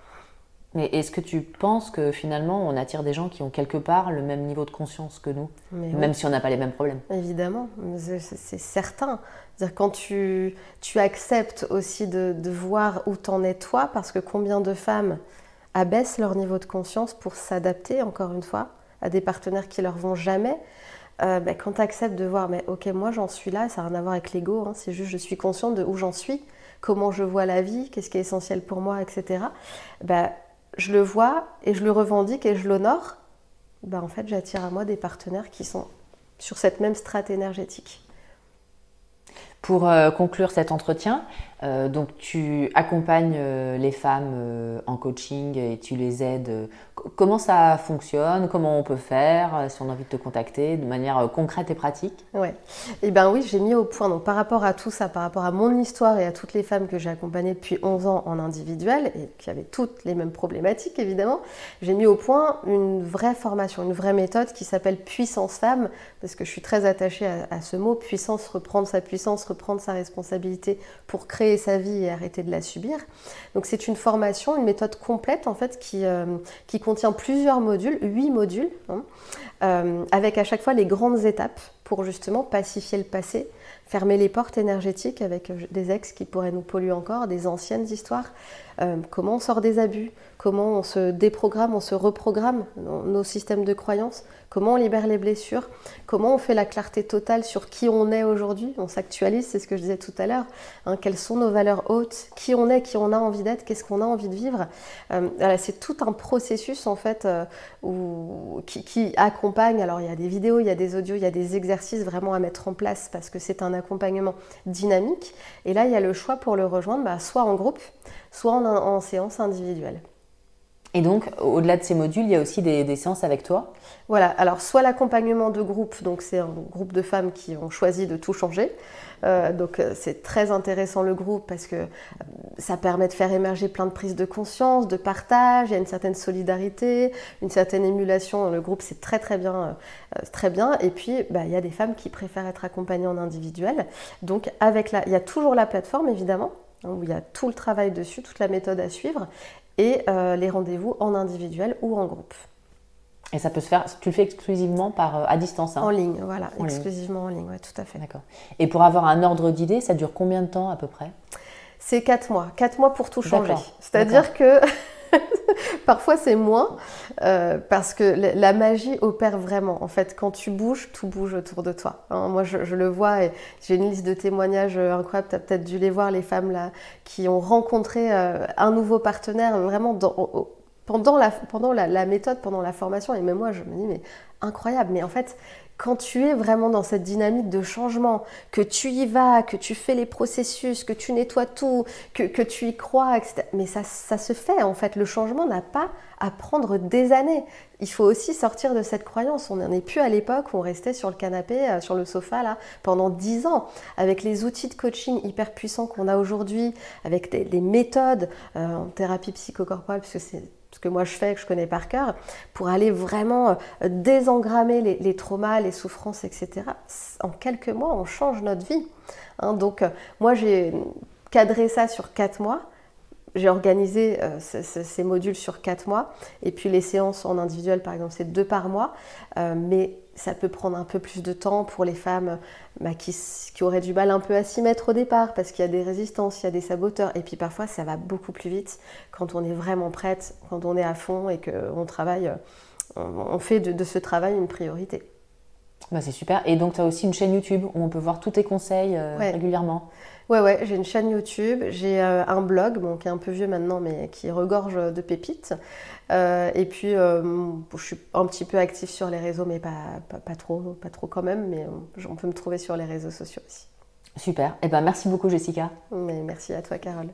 Mais est-ce que tu penses que finalement on attire des gens qui ont quelque part le même niveau de conscience que nous, même si on n'a pas les mêmes problèmes? Évidemment, c'est certain. C'est-à-dire quand tu acceptes aussi de voir où t'en es toi, parce que combien de femmes abaissent leur niveau de conscience pour s'adapter, encore une fois, à des partenaires qui leur vont jamais. Quand tu acceptes de voir, mais ok, moi j'en suis là, ça n'a rien à voir avec l'ego, hein, c'est juste je suis consciente de où j'en suis, comment je vois la vie, qu'est-ce qui est essentiel pour moi, etc. Je le vois et je le revendique et je l'honore. En fait, j'attire à moi des partenaires qui sont sur cette même strate énergétique. Pour conclure cet entretien, donc tu accompagnes les femmes en coaching et tu les aides. Comment ça fonctionne? Comment on peut faire si on a envie de te contacter de manière concrète et pratique? Ouais. Oui, j'ai mis au point, donc par rapport à tout ça, par rapport à mon histoire et à toutes les femmes que j'ai accompagnées depuis 11 ans en individuel et qui avaient toutes les mêmes problématiques évidemment, j'ai mis au point une vraie formation, une vraie méthode qui s'appelle Puissance Femme, parce que je suis très attachée à ce mot, puissance, reprendre sa puissance, reprendre sa responsabilité pour créer sa vie et arrêter de la subir. Donc c'est une formation, une méthode complète en fait qui contient plusieurs modules, 8 modules, avec à chaque fois les grandes étapes pour justement pacifier le passé, fermer les portes énergétiques avec des ex qui pourraient nous polluer encore, des anciennes histoires, comment on sort des abus, comment on se déprogramme, on se reprogramme nos systèmes de croyances, comment on libère les blessures, comment on fait la clarté totale sur qui on est aujourd'hui, on s'actualise, c'est ce que je disais tout à l'heure, quelles sont nos valeurs hautes, qui on est, qui on a envie d'être, qu'est-ce qu'on a envie de vivre. C'est tout un processus en fait qui accompagne, alors il y a des vidéos, il y a des audios, il y a des exercices vraiment à mettre en place parce que c'est un accompagnement dynamique et là il y a le choix pour le rejoindre soit en groupe, soit en séance individuelle. Et donc, au-delà de ces modules, il y a aussi des séances avec toi? Voilà, alors soit l'accompagnement de groupe, donc c'est un groupe de femmes qui ont choisi de tout changer. Donc c'est très intéressant le groupe parce que ça permet de faire émerger plein de prises de conscience, de partage, il y a une certaine solidarité, une certaine émulation dans le groupe, c'est très très bien, très bien. Et puis il y a des femmes qui préfèrent être accompagnées en individuel. Donc il y a toujours la plateforme évidemment, où il y a tout le travail dessus, toute la méthode à suivre, et les rendez-vous en individuel ou en groupe. Et ça peut se faire, tu le fais exclusivement à distance, hein? En ligne, voilà, exclusivement en ligne, ouais, tout à fait. D'accord. Et pour avoir un ordre d'idée, ça dure combien de temps à peu près? C'est 4 mois. 4 mois pour tout changer. D'accord. C'est-à-dire que parfois c'est moins, parce que la magie opère vraiment. En fait, quand tu bouges, tout bouge autour de toi. Moi, je le vois et j'ai une liste de témoignages incroyable. Tu as peut-être dû les voir, les femmes là, qui ont rencontré un nouveau partenaire vraiment pendant la méthode, pendant la formation. Et même moi, je me dis, mais incroyable. Mais en fait, quand tu es vraiment dans cette dynamique de changement, que tu y vas, que tu fais les processus, que tu nettoies tout, que tu y crois, etc. Mais ça se fait en fait. Le changement n'a pas à prendre des années. Il faut aussi sortir de cette croyance. On n'en est plus à l'époque où on restait sur le canapé, sur le sofa là, pendant 10 ans. Avec les outils de coaching hyper puissants qu'on a aujourd'hui, avec des méthodes en thérapie psychocorporelle, puisque c'est ce que moi je fais, que je connais par cœur, pour aller vraiment désengrammer les traumas, les souffrances, etc. En quelques mois, on change notre vie. Donc, moi, j'ai cadré ça sur 4 mois. J'ai organisé ces modules sur 4 mois. Et puis, les séances en individuel, par exemple, c'est 2 par mois. Mais ça peut prendre un peu plus de temps pour les femmes qui auraient du mal un peu à s'y mettre au départ parce qu'il y a des résistances, il y a des saboteurs. Et puis parfois, ça va beaucoup plus vite quand on est vraiment prête, quand on est à fond et qu'on travaille, on fait de ce travail une priorité. C'est super. Et donc, tu as aussi une chaîne YouTube où on peut voir tous tes conseils régulièrement. Ouais, j'ai une chaîne YouTube, j'ai un blog qui est un peu vieux maintenant, mais qui regorge de pépites. Et puis, je suis un petit peu active sur les réseaux, mais pas trop quand même, mais on peut me trouver sur les réseaux sociaux aussi. Super. Merci beaucoup, Jessica. Mais merci à toi, Carole.